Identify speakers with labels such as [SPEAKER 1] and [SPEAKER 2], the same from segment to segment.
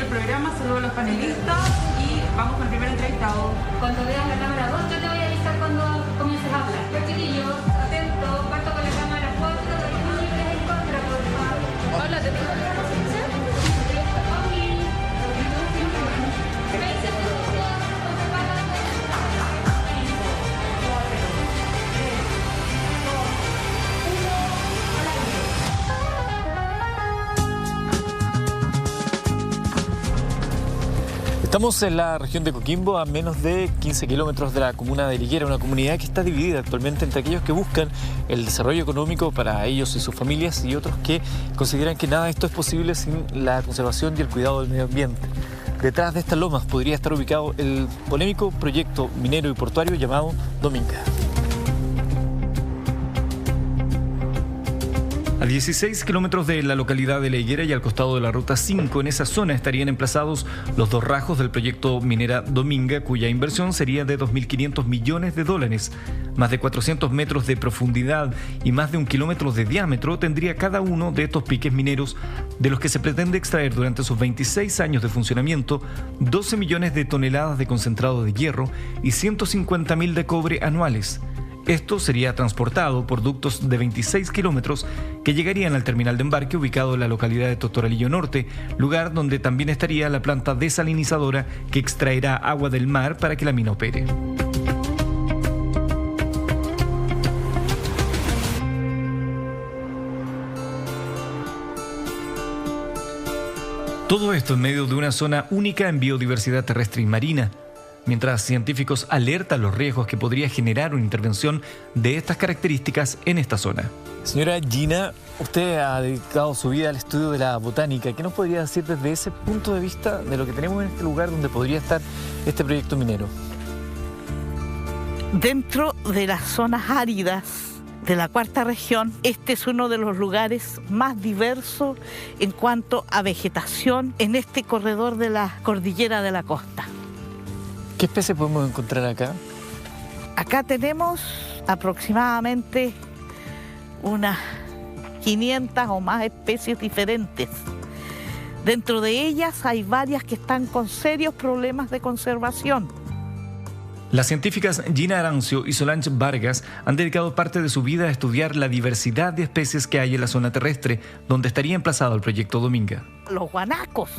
[SPEAKER 1] el programa, saludo a los panelistas y vamos con el primer entrevistado.
[SPEAKER 2] Cuando veas la cámara 2, yo te voy a avisar cuando comiences a hablar. Los chiquillos, atentos, parto con la cámara 4, en contra, por favor. Hola, ¿te tengo que dar la posición? Ok. 20 segundos,
[SPEAKER 3] Estamos en la región de Coquimbo, a menos de 15 kilómetros de la comuna de Liguera, una comunidad que está dividida actualmente entre aquellos que buscan el desarrollo económico para ellos y sus familias y otros que consideran que nada de esto es posible sin la conservación y el cuidado del medio ambiente. Detrás de estas lomas podría estar ubicado el polémico proyecto minero y portuario llamado Dominga. A 16 kilómetros de la localidad de La Higuera y al costado de la Ruta 5, en esa zona estarían emplazados los dos rajos del proyecto minera Dominga, cuya inversión sería de 2.500 millones de dólares. Más de 400 metros de profundidad y más de 1 kilómetro de diámetro tendría cada uno de estos piques mineros, de los que se pretende extraer durante sus 26 años de funcionamiento 12 millones de toneladas de concentrado de hierro y 150.000 de cobre anuales. Esto sería transportado por ductos de 26 kilómetros que llegarían al terminal de embarque ubicado en la localidad de Totoralillo Norte, lugar donde también estaría la planta desalinizadora que extraerá agua del mar para que la mina opere. Todo esto en medio de una zona única en biodiversidad terrestre y marina. Mientras científicos alertan los riesgos que podría generar una intervención de estas características en esta zona. Señora Gina, usted ha dedicado su vida al estudio de la botánica. ¿Qué nos podría decir desde ese punto de vista de lo que tenemos en este lugar donde podría estar este proyecto minero?
[SPEAKER 4] Dentro de las zonas áridas de la cuarta región, este es uno de los lugares más diversos en cuanto a vegetación en este corredor de la cordillera de la costa.
[SPEAKER 3] ¿Qué especies podemos encontrar acá?
[SPEAKER 4] Acá tenemos aproximadamente unas 500 o más especies diferentes. Dentro de ellas hay varias que están con serios problemas de conservación.
[SPEAKER 3] Las científicas Gina Arancio y Solange Vargas han dedicado parte de su vida a estudiar la diversidad de especies que hay en la zona terrestre, donde estaría emplazado el proyecto Dominga.
[SPEAKER 4] Los guanacos.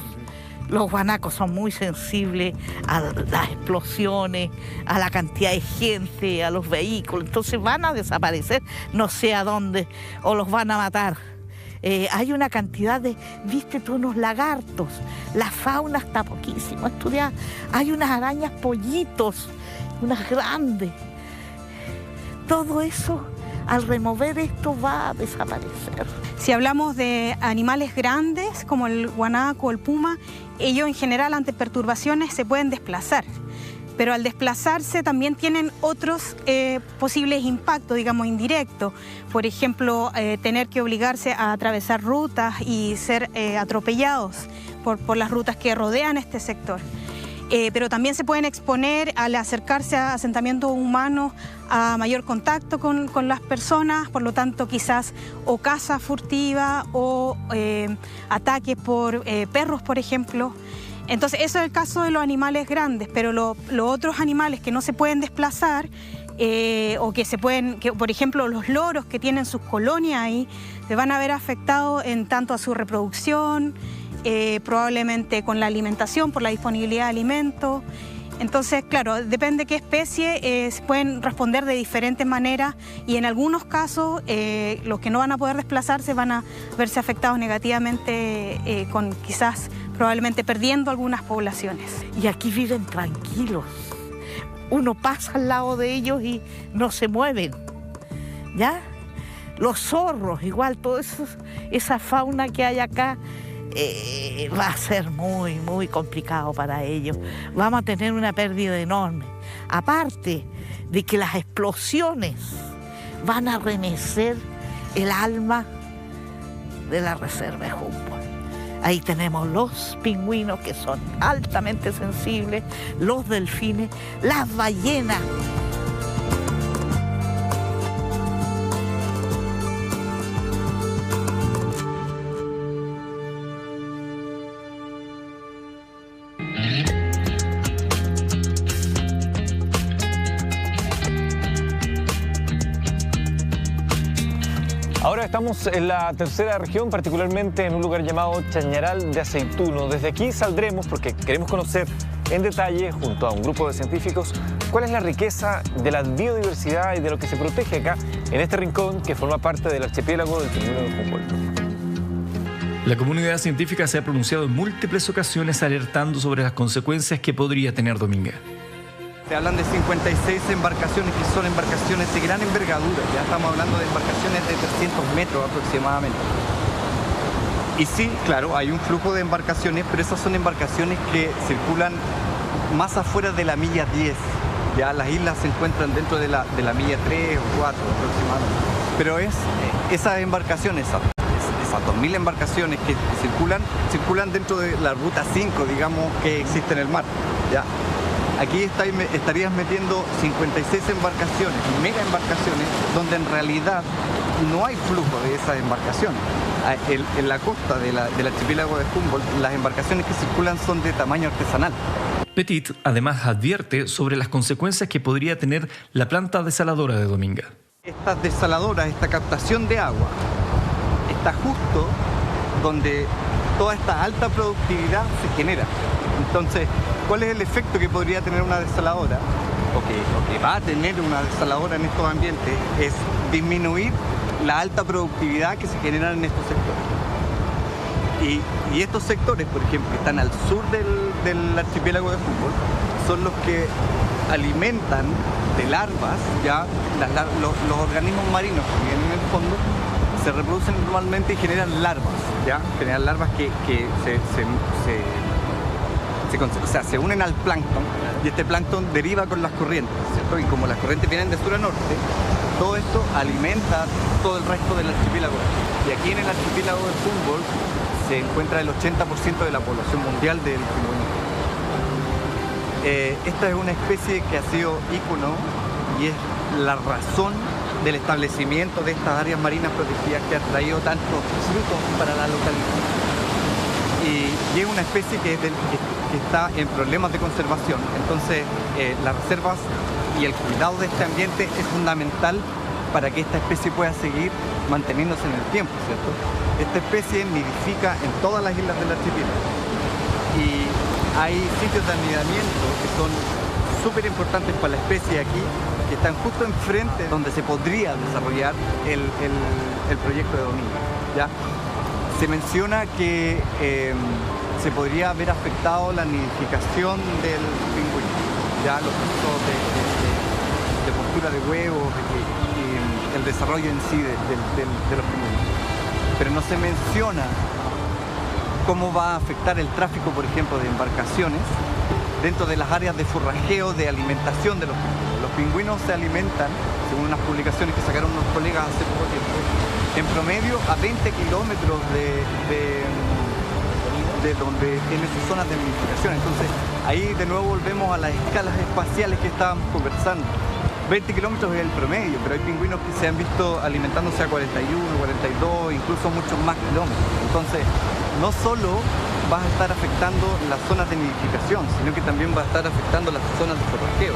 [SPEAKER 4] Los guanacos son muy sensibles a las explosiones, a la cantidad de gente, a los vehículos. Entonces van a desaparecer, no sé a dónde, o los van a matar. Hay una cantidad de, viste tú, unos lagartos. La fauna está poquísimo estudiada. Hay unas arañas pollitos, unas grandes. Todo eso, al remover esto, va a desaparecer.
[SPEAKER 5] Si hablamos de animales grandes, como el guanaco o el puma, ellos en general ante perturbaciones se pueden desplazar. Pero al desplazarse también tienen otros posibles impactos, digamos, indirectos. Por ejemplo, tener que obligarse a atravesar rutas y ser atropellados por las rutas que rodean este sector. Pero también se pueden exponer al acercarse a asentamientos humanos a mayor contacto con las personas, por lo tanto quizás o caza furtiva o ataques por perros, por ejemplo. Entonces eso es el caso de los animales grandes, pero los otros animales que no se pueden desplazar o que por ejemplo los loros que tienen sus colonias ahí, se van a ver afectados en tanto a su reproducción, probablemente con la alimentación, por la disponibilidad de alimentos. Entonces, claro, depende de qué especie, se pueden responder de diferentes maneras y en algunos casos los que no van a poder desplazarse van a verse afectados negativamente con quizás probablemente perdiendo algunas poblaciones.
[SPEAKER 4] Y aquí viven tranquilos. Uno pasa al lado de ellos y no se mueven, ¿ya? Los zorros, igual, toda esa fauna que hay acá, va a ser muy, muy complicado para ellos. Vamos a tener una pérdida enorme. Aparte de que las explosiones van a remecer el alma de la reserva de Humboldt. Ahí tenemos los pingüinos que son altamente sensibles, los delfines, las ballenas.
[SPEAKER 6] Ahora estamos en la tercera región, particularmente en un lugar llamado Chañaral de Aceituno. Desde aquí saldremos porque queremos conocer en detalle, junto a un grupo de científicos, cuál es la riqueza de la biodiversidad y de lo que se protege acá, en este rincón que forma parte del archipiélago del Pingüino de Humboldt.
[SPEAKER 3] La comunidad científica se ha pronunciado en múltiples ocasiones alertando sobre las consecuencias que podría tener Dominga.
[SPEAKER 7] Se hablan de 56 embarcaciones que son embarcaciones de gran envergadura, ya estamos hablando de embarcaciones de 300 metros aproximadamente. Y sí, claro, hay un flujo de embarcaciones, pero esas son embarcaciones que circulan más afuera de la milla 10. Ya las islas se encuentran dentro de la milla 3 o 4 aproximadamente. Pero esas embarcaciones, esas 2.000 embarcaciones que circulan dentro de la ruta 5, digamos, que existe en el mar. ¿Ya? Aquí estarías metiendo 56 embarcaciones, mega embarcaciones, donde en realidad no hay flujo de esas embarcaciones. En la costa del archipiélago de Humboldt, las embarcaciones que circulan son de tamaño artesanal.
[SPEAKER 3] Petit además advierte sobre las consecuencias que podría tener la planta desaladora de Dominga.
[SPEAKER 7] Esta desaladora, esta captación de agua, está justo donde toda esta alta productividad se genera. Entonces, ¿cuál es el efecto que podría tener una desaladora? O que va a tener una desaladora en estos ambientes es disminuir la alta productividad que se genera en estos sectores. Y estos sectores, por ejemplo, que están al sur del archipiélago de Humboldt, son los que alimentan de larvas, ya los organismos marinos que viven en el fondo, se reproducen normalmente y generan larvas, ¿ya? Generan larvas que se unen al plancton, y este plancton deriva con las corrientes, ¿cierto? Y como las corrientes vienen de sur a norte, todo esto alimenta todo el resto del archipiélago. Y aquí en el archipiélago de Humboldt se encuentra el 80% de la población mundial del pingüino. Esta es una especie que ha sido ícono y es la razón del establecimiento de estas áreas marinas protegidas que ha traído tantos frutos para la localidad. Y es una especie que está en problemas de conservación. Entonces, las reservas y el cuidado de este ambiente es fundamental para que esta especie pueda seguir manteniéndose en el tiempo, ¿cierto? Esta especie nidifica en todas las islas del archipiélago. Y hay sitios de anidamiento que son súper importantes para la especie aquí, que están justo enfrente donde se podría desarrollar el proyecto de Dominga, ¿ya? Se menciona que se podría haber afectado la nidificación del pingüino, ya los procesos de postura de huevos y el desarrollo en sí de los pingüinos. Pero no se menciona cómo va a afectar el tráfico, por ejemplo, de embarcaciones dentro de las áreas de forrajeo, de alimentación de los pingüinos. Los pingüinos se alimentan, según unas publicaciones que sacaron unos colegas hace poco tiempo, en promedio a 20 kilómetros de donde tiene sus zonas de nidificación. Entonces, ahí de nuevo volvemos a las escalas espaciales que estábamos conversando. 20 kilómetros es el promedio, pero hay pingüinos que se han visto alimentándose a 41, 42, incluso muchos más kilómetros. Entonces, no solo va a estar afectando las zonas de nidificación, sino que también va a estar afectando las zonas de forrajeo.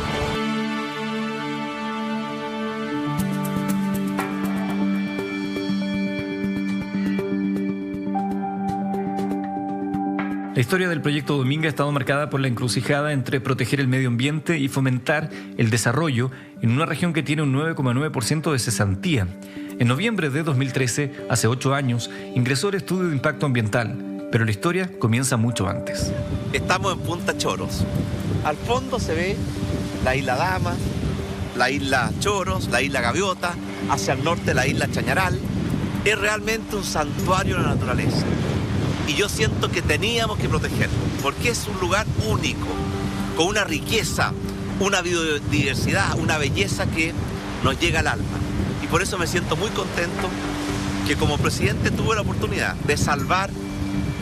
[SPEAKER 3] La historia del proyecto Dominga ha estado marcada por la encrucijada entre proteger el medio ambiente y fomentar el desarrollo en una región que tiene un 9,9% de cesantía. En noviembre de 2013, hace 8 años, ingresó el estudio de impacto ambiental, pero la historia comienza mucho antes.
[SPEAKER 8] Estamos en Punta Choros. Al fondo se ve la isla Damas, la isla Choros, la isla Gaviota, hacia el norte la isla Chañaral. Es realmente un santuario de la naturaleza. Y yo siento que teníamos que protegerlo, porque es un lugar único, con una riqueza, una biodiversidad, una belleza que nos llega al alma. Y por eso me siento muy contento que como presidente tuve la oportunidad de salvar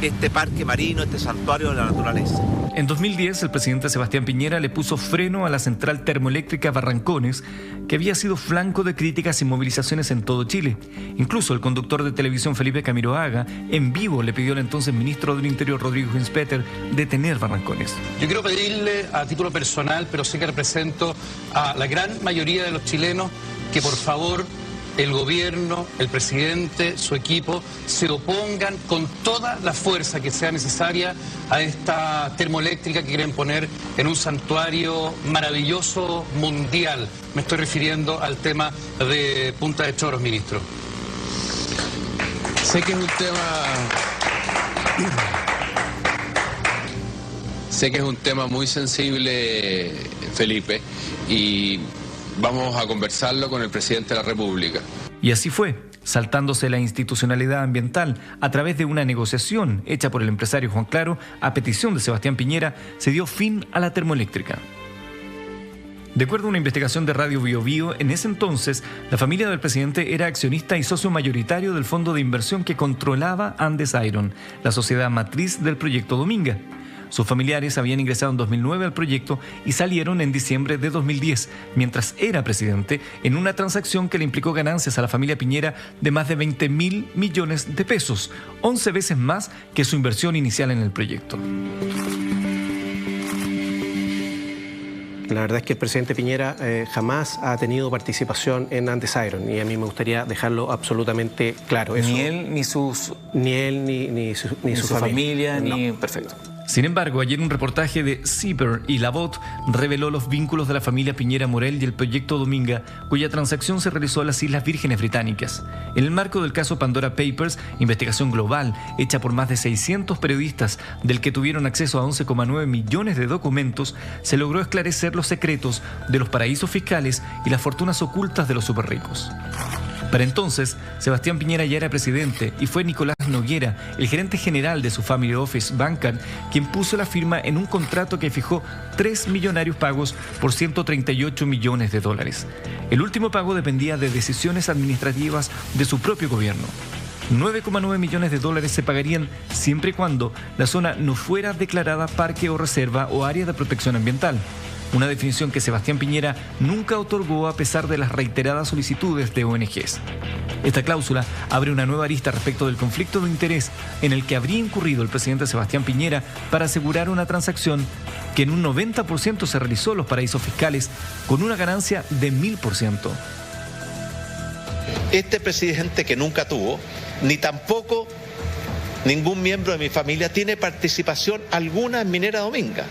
[SPEAKER 8] este parque marino, este santuario de la naturaleza.
[SPEAKER 3] En 2010, el presidente Sebastián Piñera le puso freno a la central termoeléctrica Barrancones, que había sido flanco de críticas y movilizaciones en todo Chile. Incluso el conductor de televisión Felipe Camiroaga, en vivo, le pidió al entonces ministro del Interior, Rodrigo Hinspeter, detener Barrancones.
[SPEAKER 9] Yo quiero pedirle a título personal, pero sé que represento a la gran mayoría de los chilenos, que por favor el gobierno, el presidente, su equipo, se opongan con toda la fuerza que sea necesaria a esta termoeléctrica que quieren poner en un santuario maravilloso mundial. Me estoy refiriendo al tema de Punta de Choros, ministro.
[SPEAKER 10] Sé que es un tema muy sensible, Felipe, y vamos a conversarlo con el presidente de la República.
[SPEAKER 3] Y así fue, saltándose la institucionalidad ambiental a través de una negociación hecha por el empresario Juan Claro a petición de Sebastián Piñera, se dio fin a la termoeléctrica. De acuerdo a una investigación de Radio Bio Bio, en ese entonces, la familia del presidente era accionista y socio mayoritario del fondo de inversión que controlaba Andes Iron, la sociedad matriz del proyecto Dominga. Sus familiares habían ingresado en 2009 al proyecto y salieron en diciembre de 2010, mientras era presidente, en una transacción que le implicó ganancias a la familia Piñera de más de 20.000 millones de pesos, 11 veces más que su inversión inicial en el proyecto.
[SPEAKER 11] La verdad es que el presidente Piñera jamás ha tenido participación en Andes Iron y a mí me gustaría dejarlo absolutamente claro. Eso,
[SPEAKER 12] ni él ni sus...
[SPEAKER 11] Ni él ni su
[SPEAKER 12] familia,
[SPEAKER 11] no.
[SPEAKER 12] ni... Perfecto.
[SPEAKER 3] Sin embargo, ayer un reportaje de CIPER y La Voz reveló los vínculos de la familia Piñera Morel y el proyecto Dominga, cuya transacción se realizó en las Islas Vírgenes Británicas. En el marco del caso Pandora Papers, investigación global hecha por más de 600 periodistas, del que tuvieron acceso a 11,9 millones de documentos, se logró esclarecer los secretos de los paraísos fiscales y las fortunas ocultas de los superricos. Para entonces, Sebastián Piñera ya era presidente y fue Nicolás Noguera, el gerente general de su Family Office Bancard, quien puso la firma en un contrato que fijó 3 millonarios pagos por 138 millones de dólares. El último pago dependía de decisiones administrativas de su propio gobierno. 9,9 millones de dólares se pagarían siempre y cuando la zona no fuera declarada parque o reserva o área de protección ambiental. Una definición que Sebastián Piñera nunca otorgó a pesar de las reiteradas solicitudes de ONGs. Esta cláusula abre una nueva arista respecto del conflicto de interés en el que habría incurrido el presidente Sebastián Piñera para asegurar una transacción que en un 90% se realizó en los paraísos fiscales con una ganancia de 1000%.
[SPEAKER 8] Este presidente que nunca tuvo, ni tampoco ningún miembro de mi familia tiene participación alguna en Minera Dominga.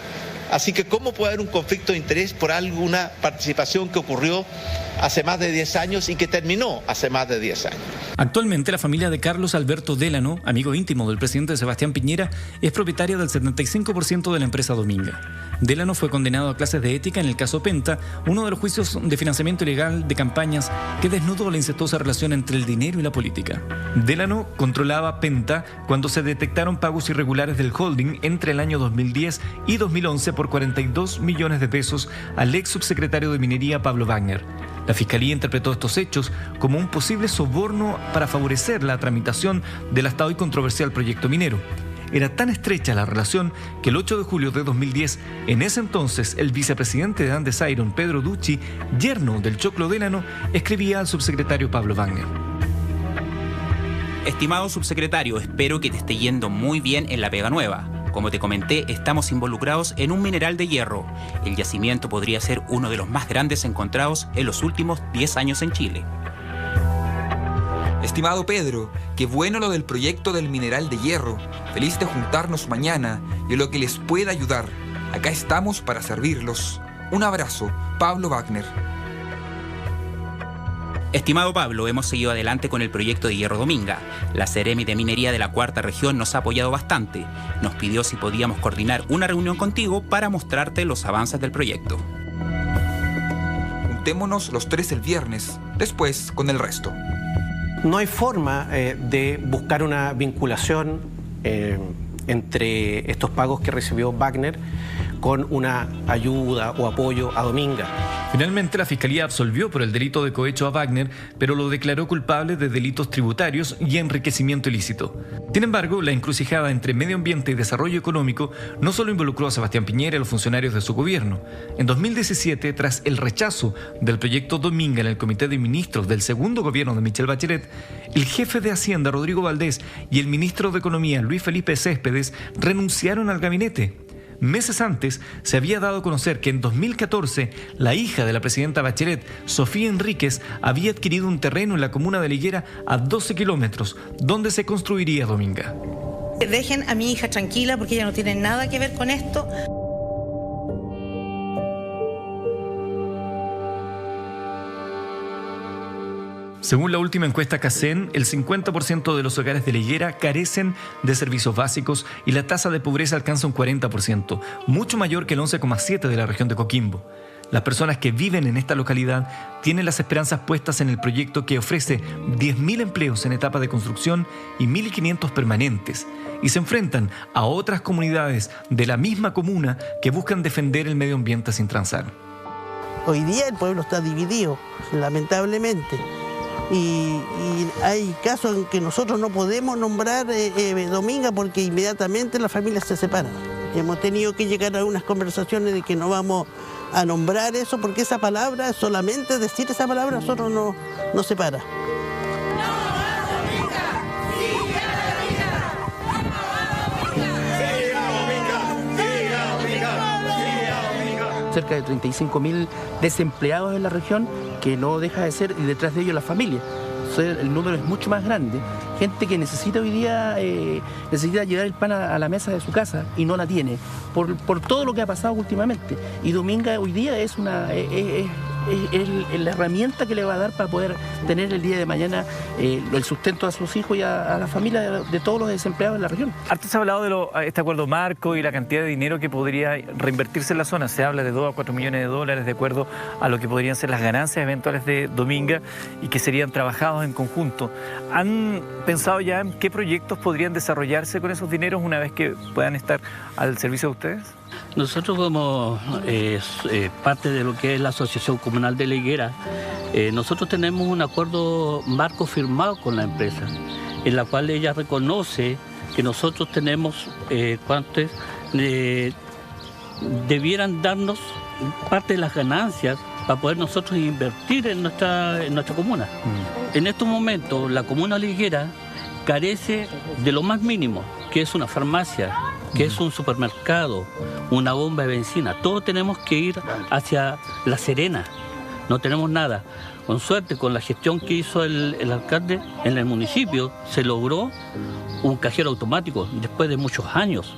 [SPEAKER 8] Así que, ¿cómo puede haber un conflicto de interés por alguna participación que ocurrió hace más de 10 años y que terminó hace más de 10 años?
[SPEAKER 3] Actualmente, la familia de Carlos Alberto Delano, amigo íntimo del presidente Sebastián Piñera, es propietaria del 75% de la empresa Dominga. Delano fue condenado a clases de ética en el caso Penta, uno de los juicios de financiamiento ilegal de campañas que desnudó la incestuosa relación entre el dinero y la política. Delano controlaba Penta cuando se detectaron pagos irregulares del holding entre el año 2010 y 2011 por 42 millones de pesos al ex subsecretario de Minería Pablo Wagner. La Fiscalía interpretó estos hechos como un posible soborno para favorecer la tramitación del hasta hoy controversial proyecto minero. Era tan estrecha la relación que el 8 de julio de 2010, en ese entonces el vicepresidente de Andes Iron, Pedro Ducci, yerno del Choclo Delano, escribía al subsecretario Pablo Wagner.
[SPEAKER 13] Estimado subsecretario, espero que te esté yendo muy bien en la pega nueva. Como te comenté, estamos involucrados en un mineral de hierro. El yacimiento podría ser uno de los más grandes encontrados en los últimos 10 años en Chile.
[SPEAKER 14] Estimado Pedro, qué bueno lo del proyecto del mineral de hierro. Feliz de juntarnos mañana y en lo que les pueda ayudar. Acá estamos para servirlos. Un abrazo, Pablo Wagner.
[SPEAKER 13] Estimado Pablo, hemos seguido adelante con el proyecto de Hierro Dominga. La Seremi de Minería de la Cuarta Región nos ha apoyado bastante. Nos pidió si podíamos coordinar una reunión contigo para mostrarte los avances del proyecto.
[SPEAKER 14] Juntémonos los 3 el viernes, después con el resto.
[SPEAKER 11] No hay forma de buscar una vinculación entre estos pagos que recibió Wagner con una ayuda o apoyo a Dominga.
[SPEAKER 3] Finalmente, la Fiscalía absolvió por el delito de cohecho a Wagner, pero lo declaró culpable de delitos tributarios y enriquecimiento ilícito. Sin embargo, la encrucijada entre medio ambiente y desarrollo económico no solo involucró a Sebastián Piñera y a los funcionarios de su gobierno. En 2017, tras el rechazo del proyecto Dominga en el Comité de Ministros del segundo gobierno de Michelle Bachelet, el jefe de Hacienda, Rodrigo Valdés, y el ministro de Economía, Luis Felipe Céspedes, renunciaron al gabinete. Meses antes se había dado a conocer que en 2014 la hija de la presidenta Bachelet, Sofía Enríquez, había adquirido un terreno en la comuna de La Higuera a 12 kilómetros, donde se construiría Dominga.
[SPEAKER 15] Dejen a mi hija tranquila porque ella no tiene nada que ver con esto.
[SPEAKER 3] Según la última encuesta CACEN, el 50% de los hogares de La Higuera carecen de servicios básicos y la tasa de pobreza alcanza un 40%, mucho mayor que el 11,7% de la región de Coquimbo. Las personas que viven en esta localidad tienen las esperanzas puestas en el proyecto que ofrece 10.000 empleos en etapa de construcción y 1.500 permanentes, y se enfrentan a otras comunidades de la misma comuna que buscan defender el medio ambiente sin transar.
[SPEAKER 16] Hoy día el pueblo está dividido, lamentablemente. Y hay casos en que nosotros no podemos nombrar Dominga porque inmediatamente las familias se separan. Hemos tenido que llegar a unas conversaciones de que no vamos a nombrar eso porque esa palabra, solamente decir esa palabra, nosotros nos separa.
[SPEAKER 17] Cerca de 35.000 desempleados en la región, que no deja de ser, y detrás de ellos la familia. El número es mucho más grande. Gente que necesita hoy día, necesita llevar el pan a la mesa de su casa y no la tiene, por todo lo que ha pasado últimamente. Y Dominga hoy día es la herramienta que le va a dar para poder tener el día de mañana el sustento a sus hijos y a la familia de todos los desempleados en la región.
[SPEAKER 3] Harto se ha hablado de este acuerdo marco y la cantidad de dinero que podría reinvertirse en la zona. Se habla de 2 a 4 millones de dólares de acuerdo a lo que podrían ser las ganancias eventuales de Dominga y que serían trabajados en conjunto. ¿Han pensado ya en qué proyectos podrían desarrollarse con esos dineros una vez que puedan estar al servicio de ustedes?
[SPEAKER 18] Nosotros como parte de lo que es la Asociación Comunal de La Higuera, nosotros tenemos un acuerdo marco firmado con la empresa, en la cual ella reconoce que nosotros tenemos debieran darnos parte de las ganancias para poder nosotros invertir en nuestra comuna. En estos momentos la comuna de La Higuera carece de lo más mínimo, que es una farmacia, que es un supermercado, una bomba de benzina. Todos tenemos que ir hacia La Serena, no tenemos nada. Con suerte, con la gestión que hizo el alcalde en el municipio, se logró un cajero automático después de muchos años.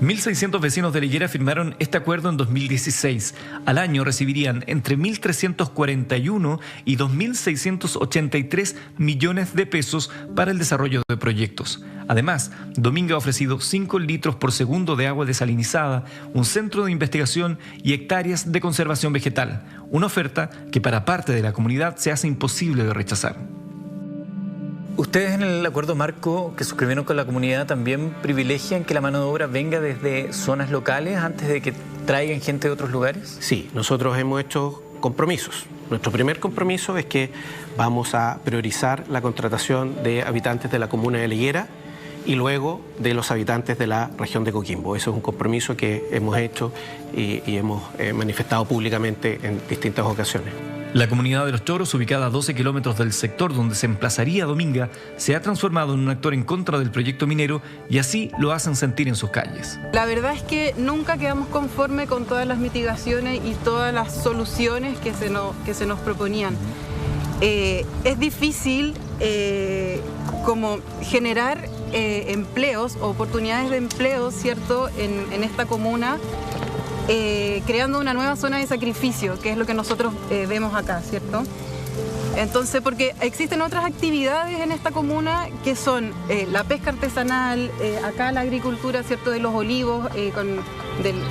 [SPEAKER 3] 1.600 vecinos de La Higuera firmaron este acuerdo en 2016. Al año recibirían entre 1.341 y 2.683 millones de pesos para el desarrollo de proyectos. Además, Dominga ha ofrecido 5 litros por segundo de agua desalinizada, un centro de investigación y hectáreas de conservación vegetal. Una oferta que para parte de la comunidad se hace imposible de rechazar. ¿Ustedes en el acuerdo marco que suscribieron con la comunidad también privilegian que la mano de obra venga desde zonas locales antes de que traigan gente de otros lugares?
[SPEAKER 11] Sí, nosotros hemos hecho compromisos. Nuestro primer compromiso es que vamos a priorizar la contratación de habitantes de la comuna de La Higuera y luego de los habitantes de la región de Coquimbo. Eso es un compromiso que hemos hecho y hemos manifestado públicamente en distintas ocasiones.
[SPEAKER 3] La comunidad de Los Choros, ubicada a 12 kilómetros del sector donde se emplazaría Dominga, se ha transformado en un actor en contra del proyecto minero y así lo hacen sentir en sus calles.
[SPEAKER 19] La verdad es que nunca quedamos conformes con todas las mitigaciones y todas las soluciones que se nos proponían. Es difícil como generar empleos, oportunidades de empleo, ¿cierto?, en esta comuna, creando una nueva zona de sacrificio, que es lo que nosotros vemos acá, ¿cierto? Entonces, porque existen otras actividades en esta comuna que son la pesca artesanal, acá la agricultura, ¿cierto?, de los olivos,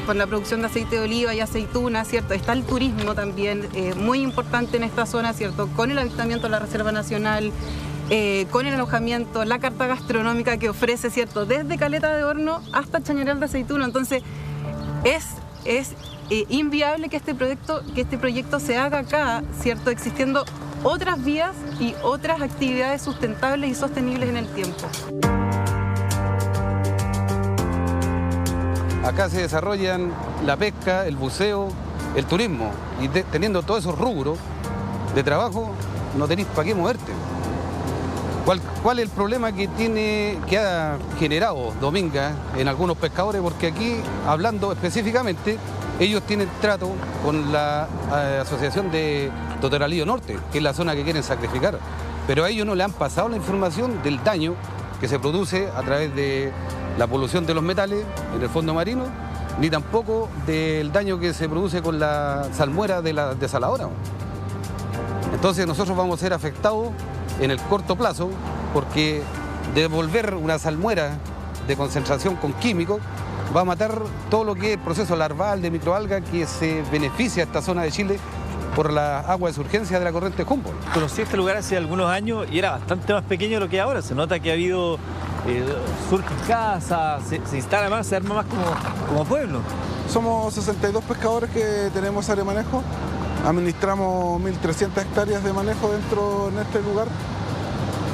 [SPEAKER 19] con la producción de aceite de oliva y aceituna, ¿cierto? Está el turismo también, muy importante en esta zona, ¿cierto?, con el avistamiento de la Reserva Nacional, con el alojamiento, la carta gastronómica que ofrece, ¿cierto?, desde Caleta de Horno hasta Chañaral de Aceituna. Entonces, es inviable que este proyecto se haga acá, ¿cierto?, existiendo otras vías y otras actividades sustentables y sostenibles en el tiempo.
[SPEAKER 20] Acá se desarrollan la pesca, el buceo, el turismo, y teniendo todos esos rubros de trabajo, no tenés para qué moverte. ¿Cuál es el problema que ha generado Dominga en algunos pescadores? Porque aquí, hablando específicamente, ellos tienen trato con la Asociación de Totoralillo Norte, que es la zona que quieren sacrificar. Pero a ellos no le han pasado la información del daño que se produce a través de la polución de los metales en el fondo marino, ni tampoco del daño que se produce con la salmuera de la desaladora. Entonces nosotros vamos a ser afectados en el corto plazo, porque devolver una salmuera de concentración con químicos va a matar todo lo que es el proceso larval de microalga que se beneficia a esta zona de Chile por la agua de surgencia de la corriente Humboldt.
[SPEAKER 3] Conocí este lugar hace algunos años y era bastante más pequeño de lo que es ahora. Se nota que ha habido, surgen casas, se instala más, se arma más como pueblo.
[SPEAKER 21] Somos 62 pescadores que tenemos área de manejo. Administramos 1.300 hectáreas de manejo en este lugar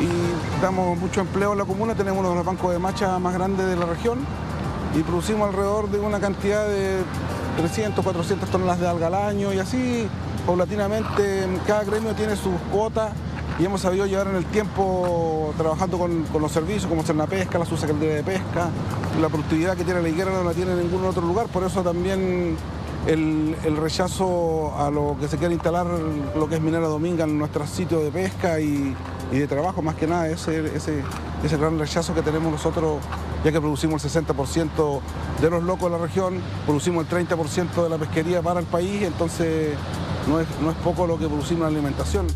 [SPEAKER 21] y damos mucho empleo en la comuna. Tenemos uno de los bancos de macha más grandes de la región y producimos alrededor de una cantidad de 300, 400 toneladas de alga al año y así paulatinamente cada gremio tiene sus cuotas y hemos sabido llevar en el tiempo trabajando con los servicios como Cernapesca, la Subsecretaría de Pesca. La productividad que tiene la higuera no la tiene en ningún otro lugar, por eso también el rechazo a lo que se quiere instalar, lo que es Minera Dominga en nuestros sitios de pesca y de trabajo, más que nada, ese gran rechazo que tenemos nosotros, ya que producimos el 60% de los locos de la región, producimos el 30% de la pesquería para el país, entonces no es poco lo que producimos en alimentación.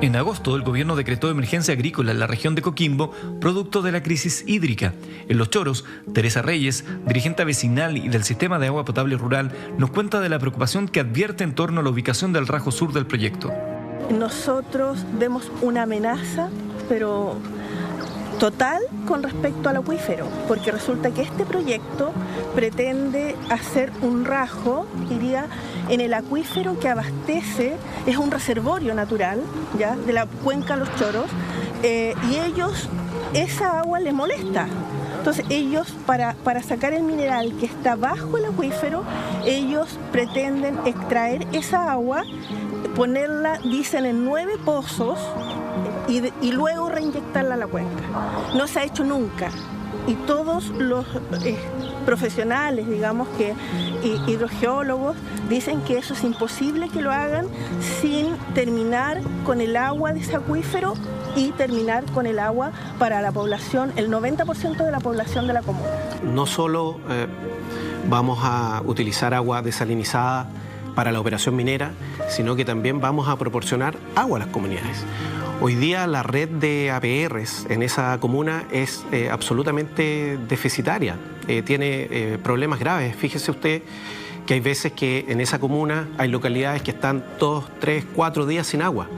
[SPEAKER 3] En agosto, el gobierno decretó emergencia agrícola en la región de Coquimbo, producto de la crisis hídrica. En Los Choros, Teresa Reyes, dirigente vecinal y del sistema de agua potable rural, nos cuenta de la preocupación que advierte en torno a la ubicación del rajo sur del proyecto.
[SPEAKER 22] Nosotros vemos una amenaza, pero total con respecto al acuífero, porque resulta que este proyecto pretende hacer un rajo, diría, en el acuífero que abastece, es un reservorio natural, ¿ya?, de la cuenca Los Choros, y ellos, esa agua les molesta. Entonces ellos, para sacar el mineral que está bajo el acuífero, ellos pretenden extraer esa agua, ponerla, dicen, en 9 pozos, y luego reinyectarla a la cuenca. No se ha hecho nunca. Y todos los profesionales, digamos, que hidrogeólogos, dicen que eso es imposible que lo hagan sin terminar con el agua de ese acuífero y terminar con el agua para la población, el 90% de la población de la comuna.
[SPEAKER 11] No solo vamos a utilizar agua desalinizada para la operación minera, sino que también vamos a proporcionar agua a las comunidades. Hoy día la red de APRs en esa comuna es absolutamente deficitaria, tiene problemas graves. Fíjese usted que hay veces que en esa comuna hay localidades que están 2, 3, 4 días sin agua.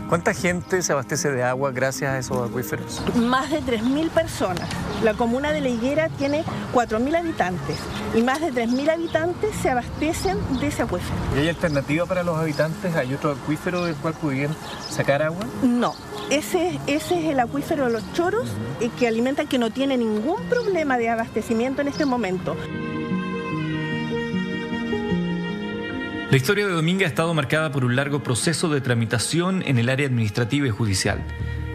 [SPEAKER 6] ¿Cuánta gente se abastece de agua gracias a esos acuíferos?
[SPEAKER 22] Más de 3.000 personas. La comuna de La Higuera tiene 4.000 habitantes y más de 3.000 habitantes se abastecen de ese acuífero.
[SPEAKER 6] ¿Y hay alternativa para los habitantes? ¿Hay otro acuífero del cual pudieran sacar agua?
[SPEAKER 22] No, ese es el acuífero de Los Choros, que alimenta, que no tiene ningún problema de abastecimiento en este momento.
[SPEAKER 3] La historia de Dominga ha estado marcada por un largo proceso de tramitación en el área administrativa y judicial.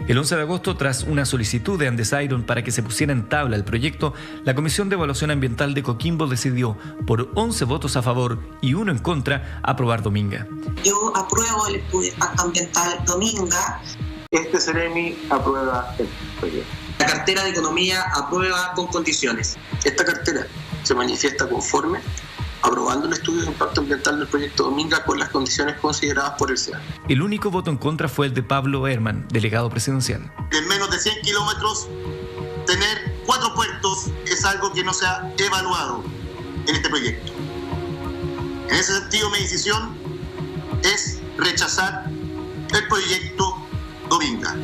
[SPEAKER 3] El 11 de agosto, tras una solicitud de Andes Iron para que se pusiera en tabla el proyecto, la Comisión de Evaluación Ambiental de Coquimbo decidió, por 11 votos a favor y 1 en contra, aprobar Dominga.
[SPEAKER 23] Yo apruebo el estudio de impacto ambiental Dominga.
[SPEAKER 24] Este Ceremi aprueba el proyecto.
[SPEAKER 23] La cartera de Economía aprueba con condiciones.
[SPEAKER 24] Esta cartera se manifiesta conforme aprobando el estudio de impacto ambiental del proyecto Dominga con las condiciones consideradas por el SEA.
[SPEAKER 3] El único voto en contra fue el de Pablo Herman, delegado presidencial.
[SPEAKER 24] En menos de 100 kilómetros, tener 4 puertos es algo que no se ha evaluado en este proyecto. En ese sentido, mi decisión es rechazar el proyecto Dominga.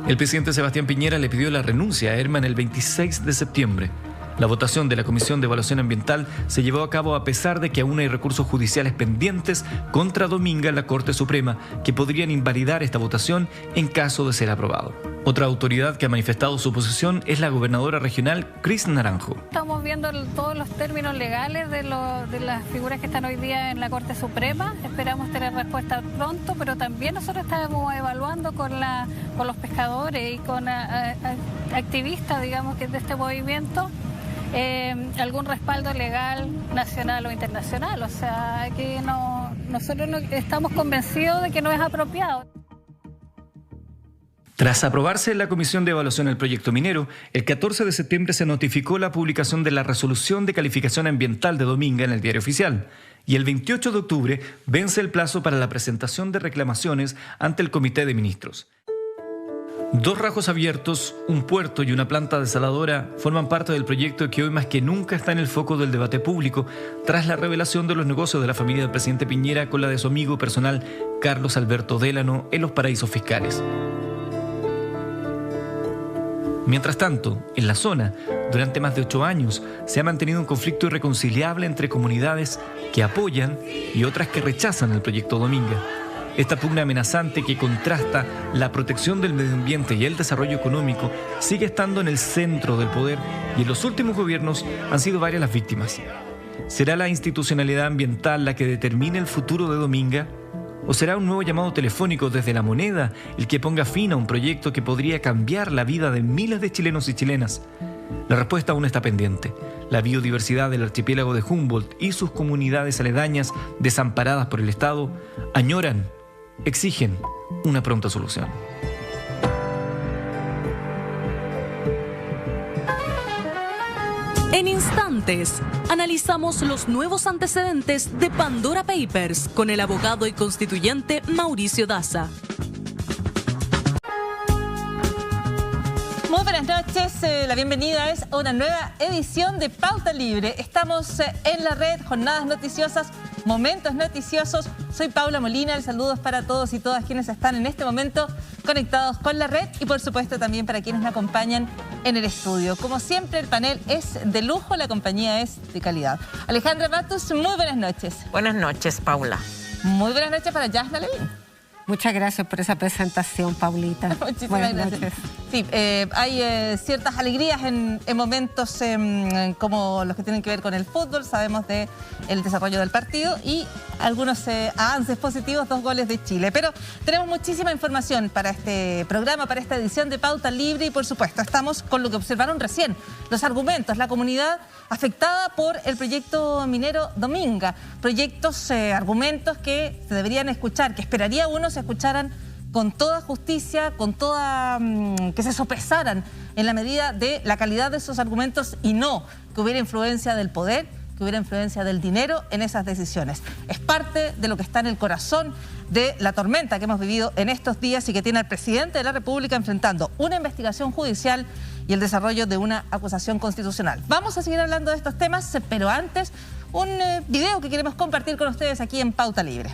[SPEAKER 3] El presidente Sebastián Piñera le pidió la renuncia a Herman el 26 de septiembre. La votación de la Comisión de Evaluación Ambiental se llevó a cabo a pesar de que aún hay recursos judiciales pendientes contra Dominga en la Corte Suprema que podrían invalidar esta votación en caso de ser aprobado. Otra autoridad que ha manifestado su posición es la gobernadora regional Cris Naranjo.
[SPEAKER 1] Estamos viendo todos los términos legales de las figuras que están hoy día en la Corte Suprema. Esperamos tener respuesta pronto, pero también nosotros estamos evaluando con los pescadores y con activistas, digamos, que de este movimiento, algún respaldo legal nacional o internacional. O sea, que nosotros no estamos convencidos de que no es apropiado.
[SPEAKER 3] Tras aprobarse en la Comisión de Evaluación del Proyecto Minero, el 14 de septiembre se notificó la publicación de la Resolución de Calificación Ambiental de Dominga en el Diario Oficial, y el 28 de octubre vence el plazo para la presentación de reclamaciones ante el Comité de Ministros. 2 rajos abiertos, un puerto y una planta desaladora forman parte del proyecto que hoy más que nunca está en el foco del debate público tras la revelación de los negocios de la familia del presidente Piñera con la de su amigo personal Carlos Alberto Délano en los paraísos fiscales. Mientras tanto, en la zona, durante más de 8 años, se ha mantenido un conflicto irreconciliable entre comunidades que apoyan y otras que rechazan el proyecto Dominga. Esta pugna amenazante que contrasta la protección del medio ambiente y el desarrollo económico sigue estando en el centro del poder y en los últimos gobiernos han sido varias las víctimas. ¿Será la institucionalidad ambiental la que determine el futuro de Dominga? ¿O será un nuevo llamado telefónico desde La Moneda el que ponga fin a un proyecto que podría cambiar la vida de miles de chilenos y chilenas? La respuesta aún está pendiente. La biodiversidad del archipiélago de Humboldt y sus comunidades aledañas, desamparadas por el Estado, añoran, exigen una pronta solución.
[SPEAKER 2] En instantes, analizamos los nuevos antecedentes de Pandora Papers con el abogado y constituyente Mauricio Daza.
[SPEAKER 4] Muy buenas noches, la bienvenida es a una nueva edición de Pauta Libre. Estamos en la red, jornadas noticiosas, momentos noticiosos. Soy Paula Molina, el saludo es para todos y todas quienes están en este momento conectados con la red y por supuesto también para quienes me acompañan en el estudio. Como siempre, el panel es de lujo, la compañía es de calidad. Alejandra Matus, muy buenas noches.
[SPEAKER 5] Buenas noches, Paula.
[SPEAKER 4] Muy buenas noches para Yasna Levin.
[SPEAKER 5] Muchas gracias por esa presentación, Paulita.
[SPEAKER 4] Muchísimas gracias. Sí, hay ciertas alegrías en momentos como los que tienen que ver con el fútbol. Sabemos del desarrollo del partido y algunos avances positivos, 2 goles de Chile. Pero tenemos muchísima información para este programa, para esta edición de Pauta Libre y por supuesto estamos con lo que observaron recién, los argumentos, la comunidad afectada por el proyecto minero Dominga. Proyectos, argumentos que se deberían escuchar, que esperaría uno se escucharan con toda justicia, con toda que se sopesaran en la medida de la calidad de esos argumentos y no que hubiera influencia del poder, que hubiera influencia del dinero en esas decisiones. Es parte de lo que está en el corazón de la tormenta que hemos vivido en estos días y que tiene al presidente de la República enfrentando una investigación judicial y el desarrollo de una acusación constitucional. Vamos a seguir hablando de estos temas, pero antes un video que queremos compartir con ustedes aquí en Pauta Libre.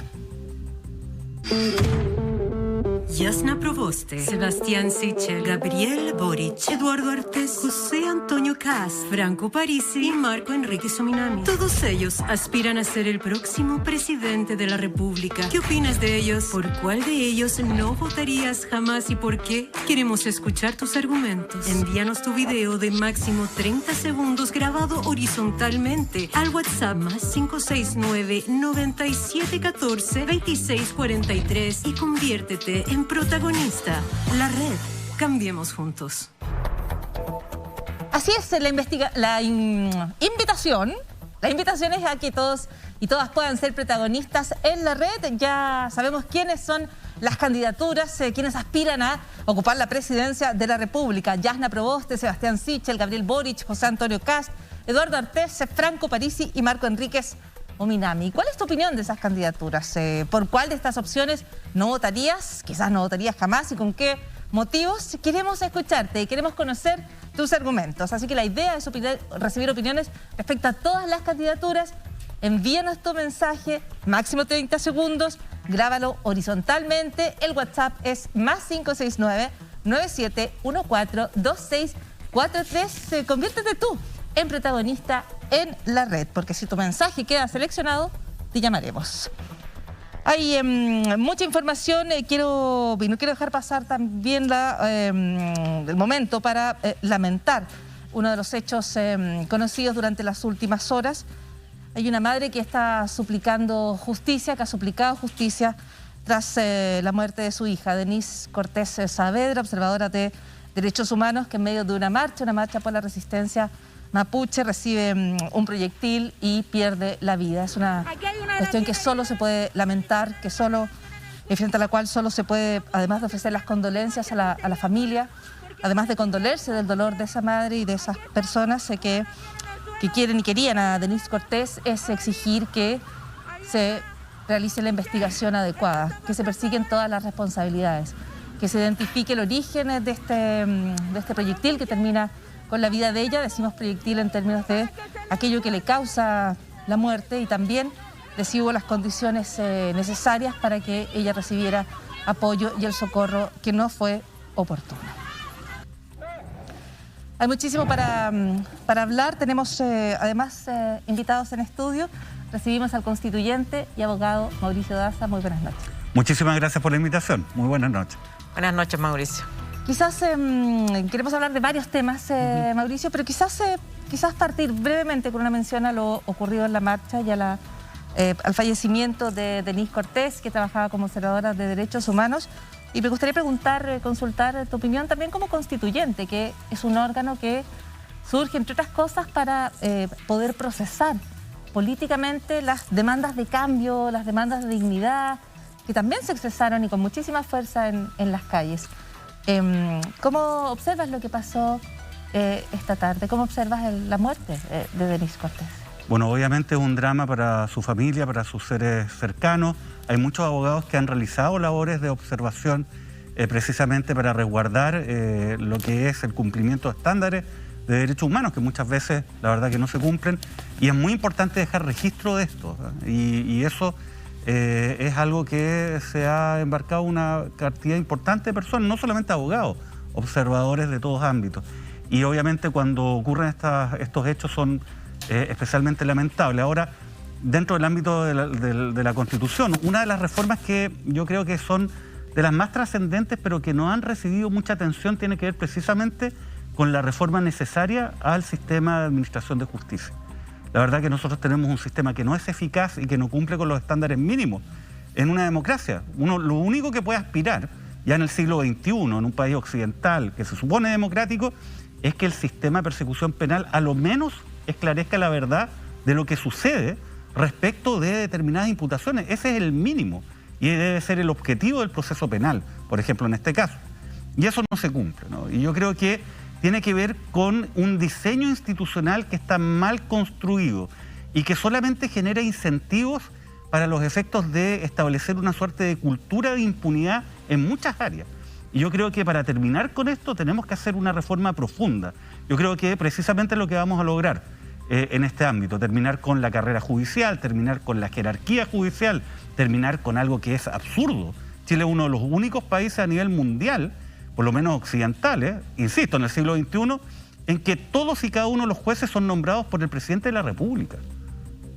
[SPEAKER 25] Yasna Proboste, Sebastián Sichel, Gabriel Boric, Eduardo Artés, José Antonio Kast, Franco Parisi y Marco Enrique Sominami. Todos ellos aspiran a ser el próximo presidente de la República. ¿Qué opinas de ellos? ¿Por cuál de ellos no votarías jamás y por qué? Queremos escuchar tus argumentos. Envíanos tu video de máximo 30 segundos grabado horizontalmente al WhatsApp +569 9714 2643 y conviértete en protagonista. La red. Cambiemos juntos.
[SPEAKER 4] Así es, la invitación es a que todos y todas puedan ser protagonistas en la red. Ya sabemos quiénes son las candidaturas, quienes aspiran a ocupar la presidencia de la República. Yasna Proboste, Sebastián Sichel, Gabriel Boric, José Antonio Kast, Eduardo Artés, Franco Parisi y Marco Enríquez Ominami. ¿Cuál es tu opinión de esas candidaturas? ¿Por cuál de estas opciones no votarías? Quizás no votarías jamás. ¿Y con qué motivos? Queremos escucharte y queremos conocer tus argumentos. Así que la idea es recibir opiniones respecto a todas las candidaturas. Envíanos tu mensaje, máximo 30 segundos, grábalo horizontalmente. El WhatsApp es +569 9714 2643. Conviértete tú en protagonista en la red, porque si tu mensaje queda seleccionado, te llamaremos. Hay mucha información, no quiero dejar pasar también el momento para lamentar uno de los hechos conocidos durante las últimas horas. Hay una madre que está suplicando justicia, que ha suplicado justicia tras la muerte de su hija, Denise Cortés Saavedra, observadora de derechos humanos, que en medio de una marcha por la resistencia mapuche, recibe un proyectil y pierde la vida. Es una cuestión que solo se puede lamentar, frente a la cual solo se puede, además de ofrecer las condolencias a la familia, además de condolerse del dolor de esa madre y de esas personas que quieren y querían a Denise Cortés, es exigir que se realice la investigación adecuada, que se persiguen todas las responsabilidades, que se identifique el origen de este proyectil que termina con la vida de ella. Decimos proyectil en términos de aquello que le causa la muerte, y también de si hubo las condiciones necesarias para que ella recibiera apoyo y el socorro que no fue oportuno. Hay muchísimo para hablar. Tenemos además invitados en estudio. Recibimos al constituyente y abogado Mauricio Daza. Muy buenas noches.
[SPEAKER 7] Muchísimas gracias por la invitación. Muy buenas noches.
[SPEAKER 5] Buenas noches, Mauricio.
[SPEAKER 4] Quizás queremos hablar de varios temas, Mauricio, pero quizás partir brevemente con una mención a lo ocurrido en la marcha y al fallecimiento de Denise Cortés, que trabajaba como observadora de derechos humanos. Y me gustaría consultar tu opinión también como constituyente, que es un órgano que surge, entre otras cosas, para poder procesar políticamente las demandas de cambio, las demandas de dignidad, que también se expresaron y con muchísima fuerza en las calles. ¿Cómo observas lo que pasó esta tarde? ¿Cómo observas la muerte de Denise Cortés?
[SPEAKER 7] Bueno, obviamente es un drama para su familia, para sus seres cercanos. Hay muchos abogados que han realizado labores de observación precisamente para resguardar lo que es el cumplimiento de estándares de derechos humanos, que muchas veces la verdad que no se cumplen. Y es muy importante dejar registro de esto, ¿eh? Y eso es algo que se ha embarcado una cantidad importante de personas, no solamente abogados, observadores de todos ámbitos. Y obviamente cuando ocurren estos hechos son especialmente lamentables. Ahora, dentro del ámbito de la Constitución, una de las reformas que yo creo que son de las más trascendentes, pero que no han recibido mucha atención, tiene que ver precisamente con la reforma necesaria al sistema de administración de justicia. La verdad que nosotros tenemos un sistema que no es eficaz y que no cumple con los estándares mínimos. En una democracia, lo único que puede aspirar, ya en el siglo XXI, en un país occidental que se supone democrático, es que el sistema de persecución penal a lo menos esclarezca la verdad de lo que sucede respecto de determinadas imputaciones. Ese es el mínimo y debe ser el objetivo del proceso penal, por ejemplo, en este caso. Y eso no se cumple, ¿no? Y yo creo que tiene que ver con un diseño institucional que está mal construido y que solamente genera incentivos para los efectos de establecer una suerte de cultura de impunidad en muchas áreas. Y yo creo que para terminar con esto tenemos que hacer una reforma profunda. Yo creo que precisamente lo que vamos a lograr en este ámbito, terminar con la carrera judicial, terminar con la jerarquía judicial, terminar con algo que es absurdo. Chile es uno de los únicos países a nivel mundial, por lo menos occidentales, insisto, en el siglo XXI, en que todos y cada uno de los jueces son nombrados por el presidente de la República.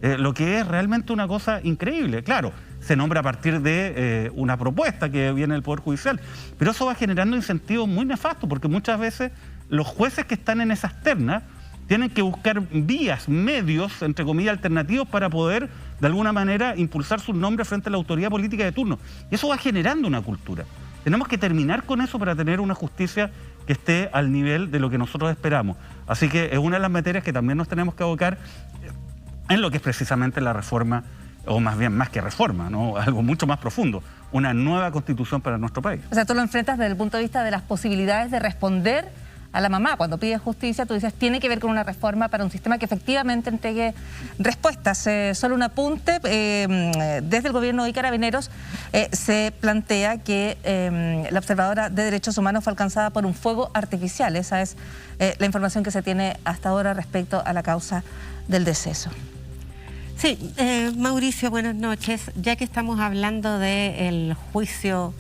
[SPEAKER 7] Lo que es realmente una cosa increíble. Claro, se nombra a partir de una propuesta que viene del Poder Judicial, pero eso va generando incentivos muy nefastos, porque muchas veces los jueces que están en esas ternas tienen que buscar vías, medios, entre comillas, alternativos para poder, de alguna manera, impulsar sus nombres frente a la autoridad política de turno. Y eso va generando una cultura. Tenemos que terminar con eso para tener una justicia que esté al nivel de lo que nosotros esperamos. Así que es una de las materias que también nos tenemos que abocar en lo que es precisamente la reforma, o más bien más que reforma, ¿no? Algo mucho más profundo, una nueva constitución para nuestro país.
[SPEAKER 4] O sea, tú lo enfrentas desde el punto de vista de las posibilidades de responder a la mamá. Cuando pide justicia, tú dices, tiene que ver con una reforma para un sistema que efectivamente entregue respuestas. Solo un apunte, desde el gobierno de Carabineros se plantea que la observadora de derechos humanos fue alcanzada por un fuego artificial. Esa es la información que se tiene hasta ahora respecto a la causa del deceso.
[SPEAKER 5] Sí, Mauricio, buenas noches. Ya que estamos hablando del juicio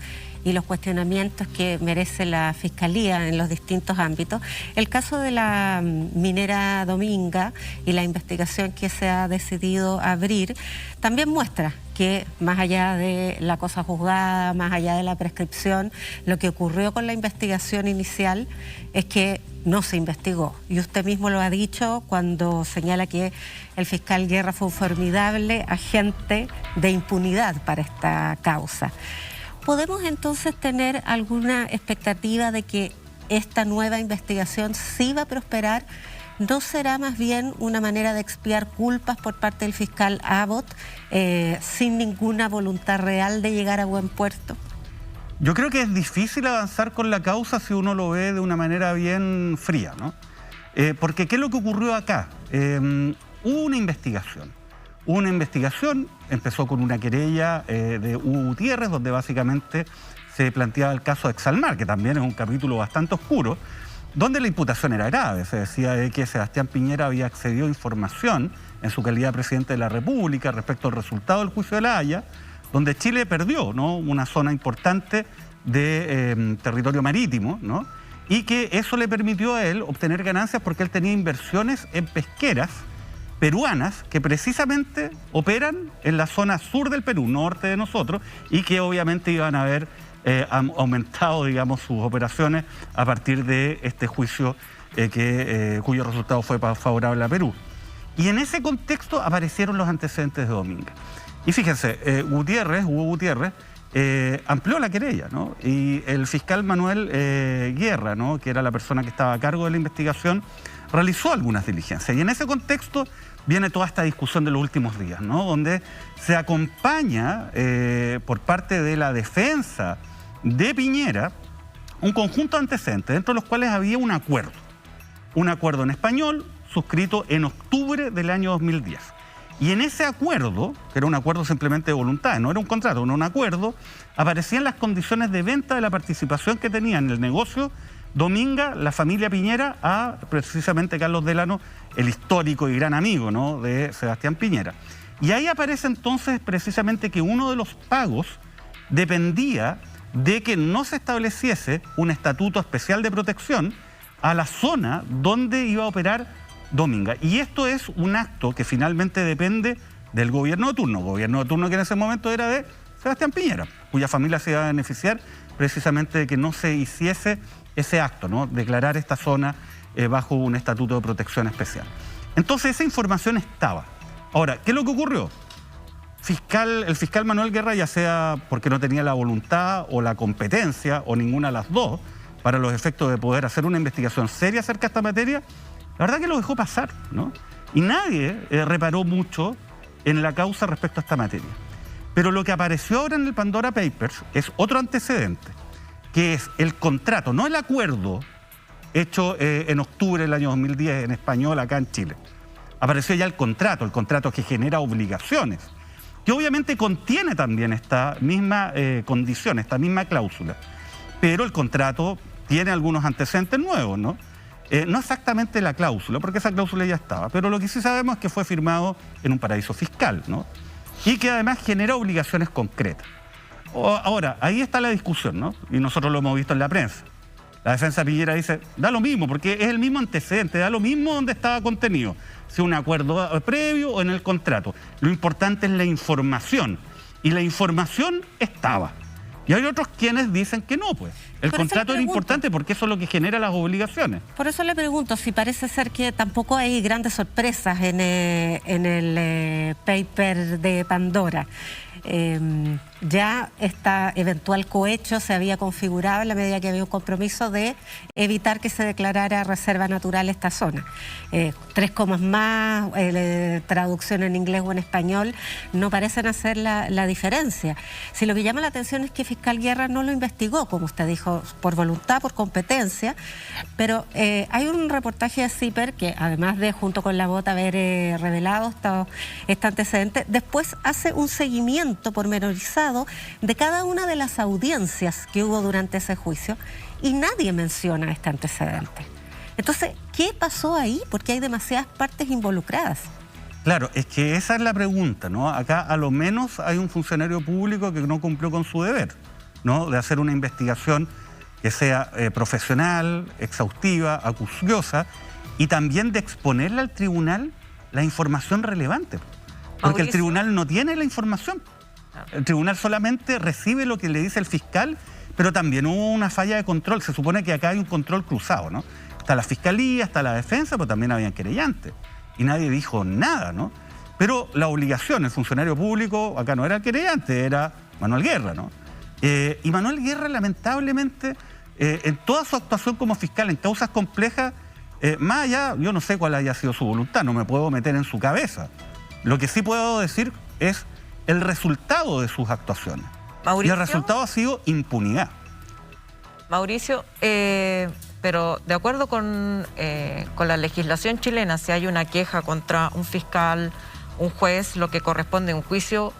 [SPEAKER 5] y los cuestionamientos que merece la Fiscalía en los distintos ámbitos. El caso de la minera Dominga y la investigación que se ha decidido abrir también muestra que más allá de la cosa juzgada, más allá de la prescripción, lo que ocurrió con la investigación inicial es que no se investigó. Y usted mismo lo ha dicho cuando señala que el fiscal Guerra fue un formidable agente de impunidad para esta causa. ¿Podemos entonces tener alguna expectativa de que esta nueva investigación sí va a prosperar? ¿No será más bien una manera de expiar culpas por parte del fiscal Abbott sin ninguna voluntad real de llegar a buen puerto?
[SPEAKER 7] Yo creo que es difícil avanzar con la causa si uno lo ve de una manera bien fría, ¿no? Porque ¿qué es lo que ocurrió acá? Hubo una investigación. Empezó con una querella de Hugo Gutiérrez, donde básicamente se planteaba el caso de Exalmar, que también es un capítulo bastante oscuro, donde la imputación era grave. Se decía de que Sebastián Piñera había accedido a información en su calidad de presidente de la República respecto al resultado del juicio de La Haya, donde Chile perdió, ¿no?, una zona importante de territorio marítimo, ¿no?, y que eso le permitió a él obtener ganancias porque él tenía inversiones en pesqueras peruanas que precisamente operan en la zona sur del Perú, norte de nosotros, y que obviamente iban a haber aumentado, digamos, sus operaciones a partir de este juicio cuyo resultado fue favorable a Perú. Y en ese contexto aparecieron los antecedentes de Dominga. Y fíjense, Hugo Gutiérrez amplió la querella, ¿no? Y el fiscal Manuel Guerra, ¿no?, que era la persona que estaba a cargo de la investigación, realizó algunas diligencias. Y en ese contexto viene toda esta discusión de los últimos días, ¿no?, donde se acompaña por parte de la defensa de Piñera un conjunto de antecedentes, dentro de los cuales había un acuerdo en español suscrito en octubre del año 2010. Y en ese acuerdo, que era un acuerdo simplemente de voluntad, no era un contrato, no un acuerdo, aparecían las condiciones de venta de la participación que tenía en el negocio Dominga, la familia Piñera, a precisamente Carlos Delano, el histórico y gran amigo, ¿no?, de Sebastián Piñera. Y ahí aparece entonces precisamente que uno de los pagos dependía de que no se estableciese un estatuto especial de protección a la zona donde iba a operar Dominga. Y esto es un acto que finalmente depende del gobierno de turno que en ese momento era de Sebastián Piñera, cuya familia se iba a beneficiar precisamente de que no se hiciese ese acto, ¿no?, declarar esta zona bajo un estatuto de protección especial. Entonces esa información estaba. Ahora, ¿qué es lo que ocurrió? El fiscal Manuel Guerra, ya sea porque no tenía la voluntad o la competencia o ninguna de las dos para los efectos de poder hacer una investigación seria acerca de esta materia, la verdad que lo dejó pasar, ¿no? Y nadie reparó mucho en la causa respecto a esta materia. Pero lo que apareció ahora en el Pandora Papers es otro antecedente, que es el contrato, no el acuerdo hecho en octubre del año 2010 en español acá en Chile. Apareció ya el contrato que genera obligaciones, que obviamente contiene también esta misma condición, esta misma cláusula. Pero el contrato tiene algunos antecedentes nuevos, ¿no? No exactamente la cláusula, porque esa cláusula ya estaba, pero lo que sí sabemos es que fue firmado en un paraíso fiscal, ¿no?, y que además genera obligaciones concretas. Ahora, ahí está la discusión, ¿no?, y nosotros lo hemos visto en la prensa. La defensa de Piñera dice, da lo mismo, porque es el mismo antecedente, da lo mismo donde estaba contenido, si un acuerdo previo o en el contrato. Lo importante es la información, y la información estaba. Y hay otros quienes dicen que no, pues. El contrato era importante porque eso es lo que genera las obligaciones.
[SPEAKER 5] Por eso le pregunto, si parece ser que tampoco hay grandes sorpresas en el paper de Pandora. Ya esta eventual cohecho se había configurado en la medida que había un compromiso de evitar que se declarara reserva natural esta zona. 3 comas más, traducción en inglés o en español, no parecen hacer la diferencia. Si lo que llama la atención es que fiscal Guerra no lo investigó, como usted dijo, por voluntad, por competencia, pero hay un reportaje de CIPER que, además de junto con la bota haber revelado este antecedente, después hace un seguimiento pormenorizado de cada una de las audiencias que hubo durante ese juicio y nadie menciona este antecedente. Entonces, ¿qué pasó ahí? Porque hay demasiadas partes involucradas.
[SPEAKER 7] Claro, es que esa es la pregunta, ¿no? Acá a lo menos hay un funcionario público que no cumplió con su deber, ¿no?, de hacer una investigación que sea profesional, exhaustiva, acuciosa, y también de exponerle al tribunal la información relevante. Porque el tribunal no tiene la información. El tribunal solamente recibe lo que le dice el fiscal, pero también hubo una falla de control. Se supone que acá hay un control cruzado, ¿no? Está la fiscalía, está la defensa, pero también habían querellantes. Y nadie dijo nada, ¿no? Pero la obligación, el funcionario público, acá no era el querellante, era Manuel Guerra, ¿no? Y Manuel Guerra, lamentablemente, en toda su actuación como fiscal en causas complejas, más allá, yo no sé cuál haya sido su voluntad, no me puedo meter en su cabeza. Lo que sí puedo decir es el resultado de sus actuaciones.
[SPEAKER 8] Mauricio,
[SPEAKER 7] y el resultado ha sido impunidad.
[SPEAKER 8] Mauricio, pero de acuerdo con la legislación chilena, si hay una queja contra un fiscal, un juez, lo que corresponde a un juicio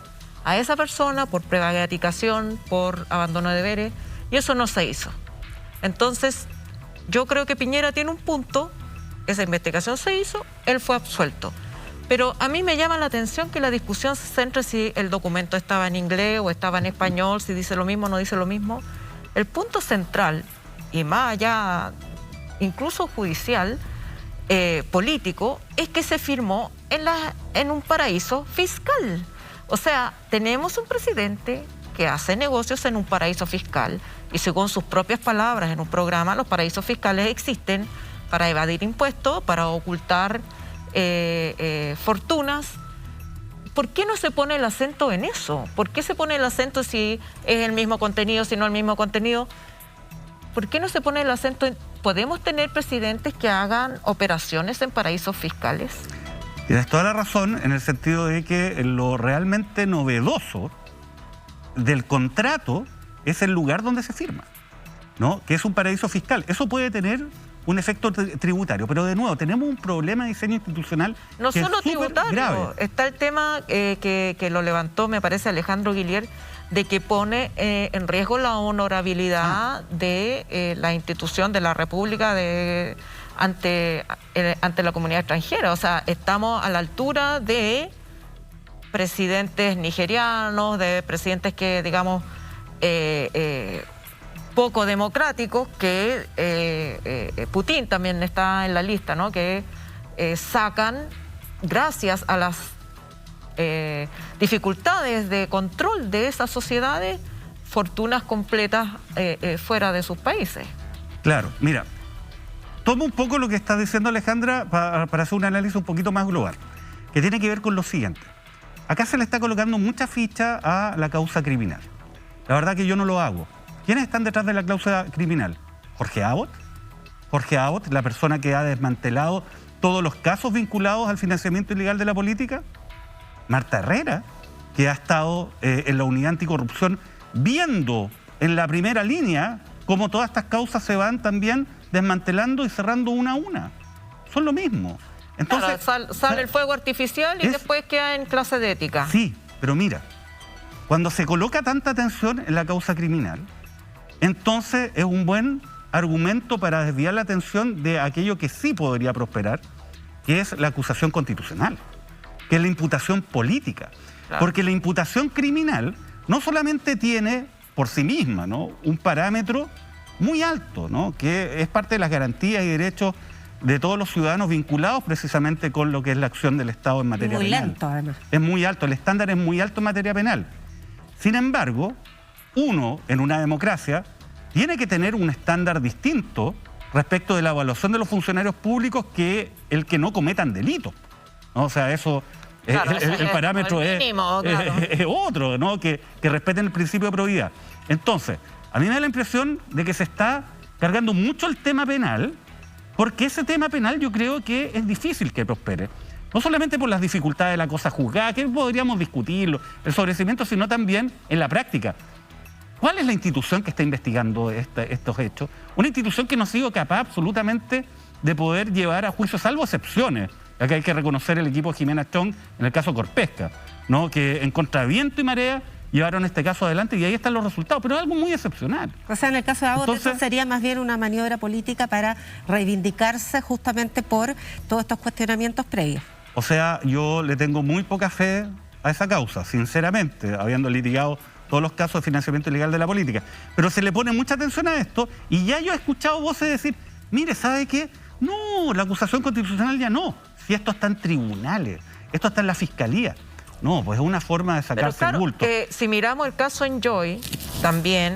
[SPEAKER 8] a esa persona por prevaricación, por abandono de deberes, y eso no se hizo. Entonces, yo creo que Piñera tiene un punto, esa investigación se hizo, él fue absuelto. Pero a mí me llama la atención que la discusión se centre si el documento estaba en inglés o estaba en español, si dice lo mismo o no dice lo mismo. El punto central, y más allá incluso judicial, político, es que se firmó en un paraíso fiscal. O sea, tenemos un presidente que hace negocios en un paraíso fiscal y según sus propias palabras en un programa, los paraísos fiscales existen para evadir impuestos, para ocultar fortunas. ¿Por qué no se pone el acento en eso? ¿Por qué se pone el acento si es el mismo contenido, si no el mismo contenido? ¿Por qué no se pone el acento en... ¿Podemos tener presidentes que hagan operaciones en paraísos fiscales?
[SPEAKER 7] Tienes toda la razón en el sentido de que lo realmente novedoso del contrato es el lugar donde se firma, ¿no? Que es un paraíso fiscal. Eso puede tener un efecto tributario, pero de nuevo tenemos un problema de diseño institucional
[SPEAKER 8] no
[SPEAKER 7] que
[SPEAKER 8] solo
[SPEAKER 7] es
[SPEAKER 8] tributario,
[SPEAKER 7] grave.
[SPEAKER 8] Está el tema que lo levantó, me parece, Alejandro Guillier, de que pone en riesgo la honorabilidad de la institución de la República ante la comunidad extranjera. O sea, estamos a la altura de presidentes nigerianos, de presidentes que, digamos, poco democráticos, que Putin también está en la lista, ¿no? Que sacan, gracias a las dificultades de control de esas sociedades, fortunas completas fuera de sus países.
[SPEAKER 7] Claro, mira, tomo un poco lo que está diciendo Alejandra para hacer un análisis un poquito más global, que tiene que ver con lo siguiente. Acá se le está colocando mucha ficha a la causa criminal. La verdad que yo no lo hago. ¿Quiénes están detrás de la causa criminal? Jorge Abbott. Jorge Abbott, la persona que ha desmantelado todos los casos vinculados al financiamiento ilegal de la política. Marta Herrera, que ha estado en la unidad anticorrupción viendo en la primera línea cómo todas estas causas se van también desmantelando y cerrando una a una. Son lo mismo. Entonces,
[SPEAKER 8] claro, sale el fuego artificial y después queda en clase de ética.
[SPEAKER 7] Sí, pero mira, cuando se coloca tanta atención en la causa criminal, entonces es un buen argumento para desviar la atención de aquello que sí podría prosperar, que es la acusación constitucional, que es la imputación política. Claro. Porque la imputación criminal no solamente tiene por sí misma, ¿no?, un parámetro muy alto, ¿no?, que es parte de las garantías y derechos de todos los ciudadanos vinculados precisamente con lo que es la acción del Estado en materia penal. Muy lento, además. Es muy alto, el estándar es muy alto en materia penal. Sin embargo, uno, en una democracia, tiene que tener un estándar distinto respecto de la evaluación de los funcionarios públicos que el que no cometan delitos, ¿no? O sea, eso, claro, el parámetro mínimo, claro, es otro, ¿no?, que respeten el principio de probidad. Entonces, a mí me da la impresión de que se está cargando mucho el tema penal, porque ese tema penal yo creo que es difícil que prospere. No solamente por las dificultades de la cosa juzgada, que podríamos discutirlo, el sobrecimiento, sino también en la práctica. ¿Cuál es la institución que está investigando estos hechos? Una institución que no ha sido capaz absolutamente de poder llevar a juicio, salvo excepciones. Acá hay que reconocer el equipo de Jimena Chong en el caso Corpesca, ¿no?, que en contra viento y marea llevaron este caso adelante y ahí están los resultados, pero es algo muy excepcional.
[SPEAKER 5] O sea, en el caso de Abbott, eso sería más bien una maniobra política para reivindicarse justamente por todos estos cuestionamientos previos.
[SPEAKER 7] O sea, yo le tengo muy poca fe a esa causa, sinceramente, habiendo litigado todos los casos de financiamiento ilegal de la política. Pero se le pone mucha atención a esto y ya yo he escuchado voces decir, mire, ¿sabe qué? No, la acusación constitucional ya no. Si esto está en tribunales, esto está en la fiscalía. No, pues es una forma de sacarse el bulto.
[SPEAKER 8] Si miramos el caso Enjoy, también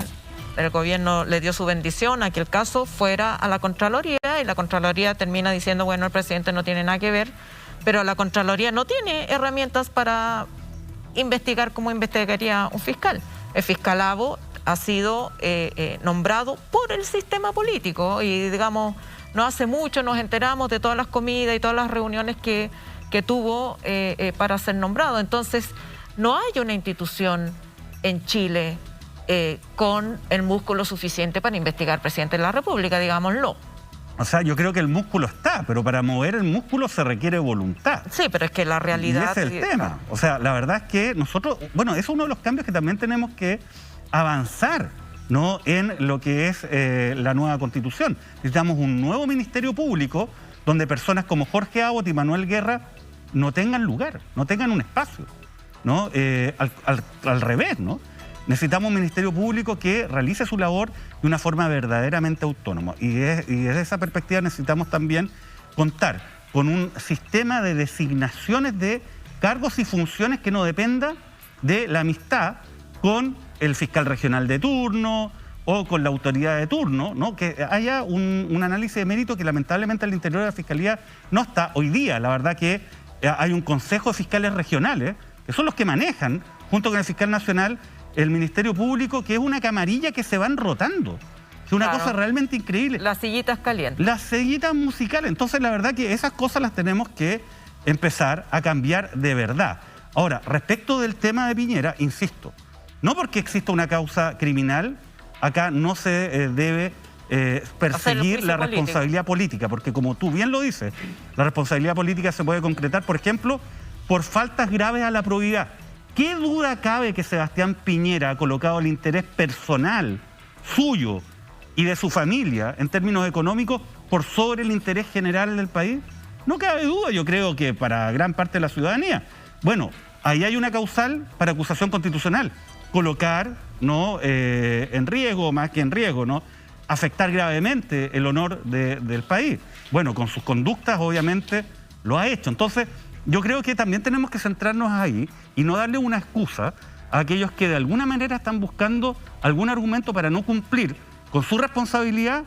[SPEAKER 8] el gobierno le dio su bendición a que el caso fuera a la Contraloría y la Contraloría termina diciendo, bueno, el presidente no tiene nada que ver, pero la Contraloría no tiene herramientas para investigar como investigaría un fiscal. El fiscal Abo ha sido nombrado por el sistema político y, digamos, no hace mucho nos enteramos de todas las comidas y todas las reuniones que tuvo para ser nombrado. Entonces, no hay una institución en Chile con el músculo suficiente para investigar al presidente de la República, digámoslo.
[SPEAKER 7] O sea, yo creo que el músculo está, pero para mover el músculo se requiere voluntad.
[SPEAKER 8] Sí, pero es que la realidad...
[SPEAKER 7] Y ese es el tema. O sea, la verdad es que nosotros... Bueno, es uno de los cambios que también tenemos que avanzar, ¿no?, en lo que es la nueva Constitución. Necesitamos un nuevo Ministerio Público donde personas como Jorge Abbott y Manuel Guerra no tengan lugar, no tengan un espacio, ¿no? Al revés, ¿no? Necesitamos un Ministerio Público que realice su labor de una forma verdaderamente autónoma. Y desde esa perspectiva necesitamos también contar con un sistema de designaciones de cargos y funciones que no dependa de la amistad con el fiscal regional de turno o con la autoridad de turno, ¿no? Que haya un análisis de mérito que lamentablemente al interior de la Fiscalía no está. Hoy día, la verdad que hay un consejo de fiscales regionales, que son los que manejan, junto con el fiscal nacional, el Ministerio Público, que es una camarilla que se van rotando. Es una cosa realmente increíble.
[SPEAKER 8] Las sillitas calientes.
[SPEAKER 7] Las sillitas musicales. Entonces, la verdad que esas cosas las tenemos que empezar a cambiar de verdad. Ahora, respecto del tema de Piñera, insisto, no porque exista una causa criminal, acá no se debe perseguir la responsabilidad política, porque como tú bien lo dices, la responsabilidad política se puede concretar, por ejemplo, por faltas graves a la probidad. ¿Qué duda cabe que Sebastián Piñera ha colocado el interés personal suyo y de su familia en términos económicos por sobre el interés general del país? No cabe duda, yo creo que para gran parte de la ciudadanía. Bueno, ahí hay una causal para acusación constitucional. Colocar, ¿no?, en riesgo, más que en riesgo, ¿no?, afectar gravemente el honor del país. Bueno, con sus conductas obviamente lo ha hecho. Entonces, yo creo que también tenemos que centrarnos ahí y no darle una excusa a aquellos que de alguna manera están buscando algún argumento para no cumplir con su responsabilidad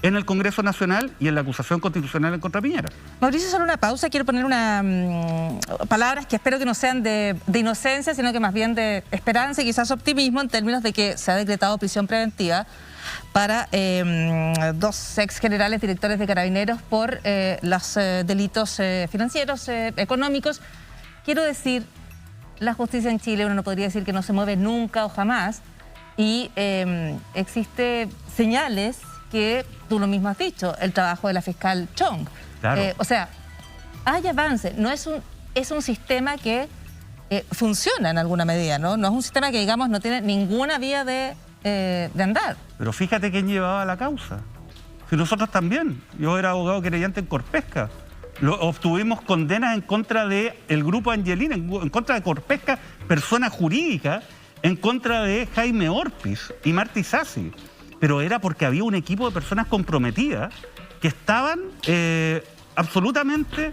[SPEAKER 7] en el Congreso Nacional y en la acusación constitucional en contra de Piñera.
[SPEAKER 4] Mauricio, solo una pausa. Quiero poner palabras que espero que no sean de inocencia, sino que más bien de esperanza y quizás optimismo en términos de que se ha decretado prisión preventiva para dos ex generales directores de Carabineros por los delitos financieros, económicos. Quiero decir, la justicia en Chile, uno no podría decir que no se mueve nunca o jamás, y existe señales que tú lo mismo has dicho, el trabajo de la fiscal Chong.
[SPEAKER 7] Claro.
[SPEAKER 4] O sea, hay avance, no es un sistema que funciona en alguna medida, ¿no? No es un sistema que, digamos, no tiene ninguna vía de andar.
[SPEAKER 7] Pero fíjate quién llevaba la causa. Si nosotros también. Yo era abogado querellante en Corpesca. Obtuvimos condenas en contra del grupo Angelina, en contra de Corpesca, persona jurídica, en contra de Jaime Orpiz y Martí Sassi. Pero era porque había un equipo de personas comprometidas que estaban absolutamente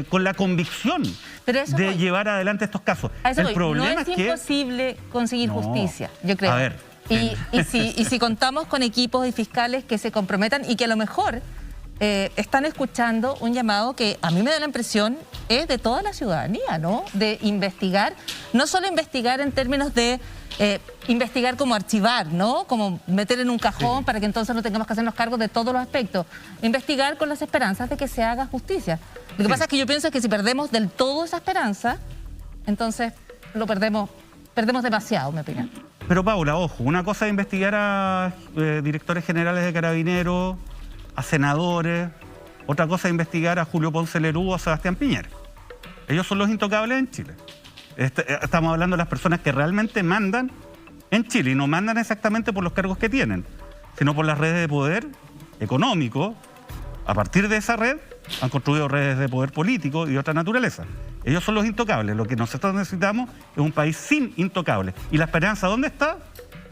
[SPEAKER 7] con la convicción de llevar adelante estos casos.
[SPEAKER 4] El problema es que imposible conseguir justicia, yo creo.
[SPEAKER 7] A ver.
[SPEAKER 4] Y si contamos con equipos y fiscales que se comprometan y que a lo mejor están escuchando un llamado que a mí me da la impresión es de toda la ciudadanía, ¿no? De investigar, no solo investigar en términos de investigar como archivar, ¿no? Como meter en un cajón para que entonces no tengamos que hacernos cargo de todos los aspectos. Investigar con las esperanzas de que se haga justicia. Lo que pasa es que yo pienso que si perdemos del todo esa esperanza, entonces lo perdemos demasiado, en mi opinión.
[SPEAKER 7] Pero Paula, ojo, una cosa es investigar a directores generales de Carabineros, a senadores, otra cosa es investigar a Julio Ponce Lerú o a Sebastián Piñera. Ellos son los intocables en Chile. Estamos hablando de las personas que realmente mandan en Chile y no mandan exactamente por los cargos que tienen, sino por las redes de poder económico. A partir de esa red han construido redes de poder político y de otra naturaleza. Ellos son los intocables. Lo que nosotros necesitamos es un país sin intocables. ¿Y la esperanza dónde está?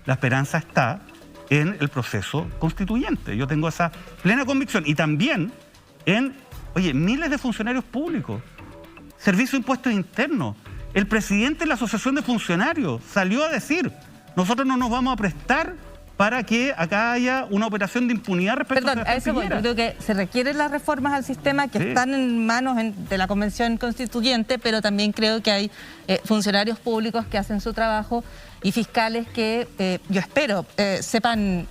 [SPEAKER 7] La esperanza está en el proceso constituyente. Yo tengo esa plena convicción. Y también en, miles de funcionarios públicos, Servicio de Impuestos Internos. El presidente de la Asociación de Funcionarios salió a decir, nosotros no nos vamos a prestar para que acá haya una operación de impunidad respecto
[SPEAKER 4] a eso. Yo creo que se requieren las reformas al sistema que están en manos de la Convención Constituyente, pero también creo que hay funcionarios públicos que hacen su trabajo y fiscales que yo espero sepan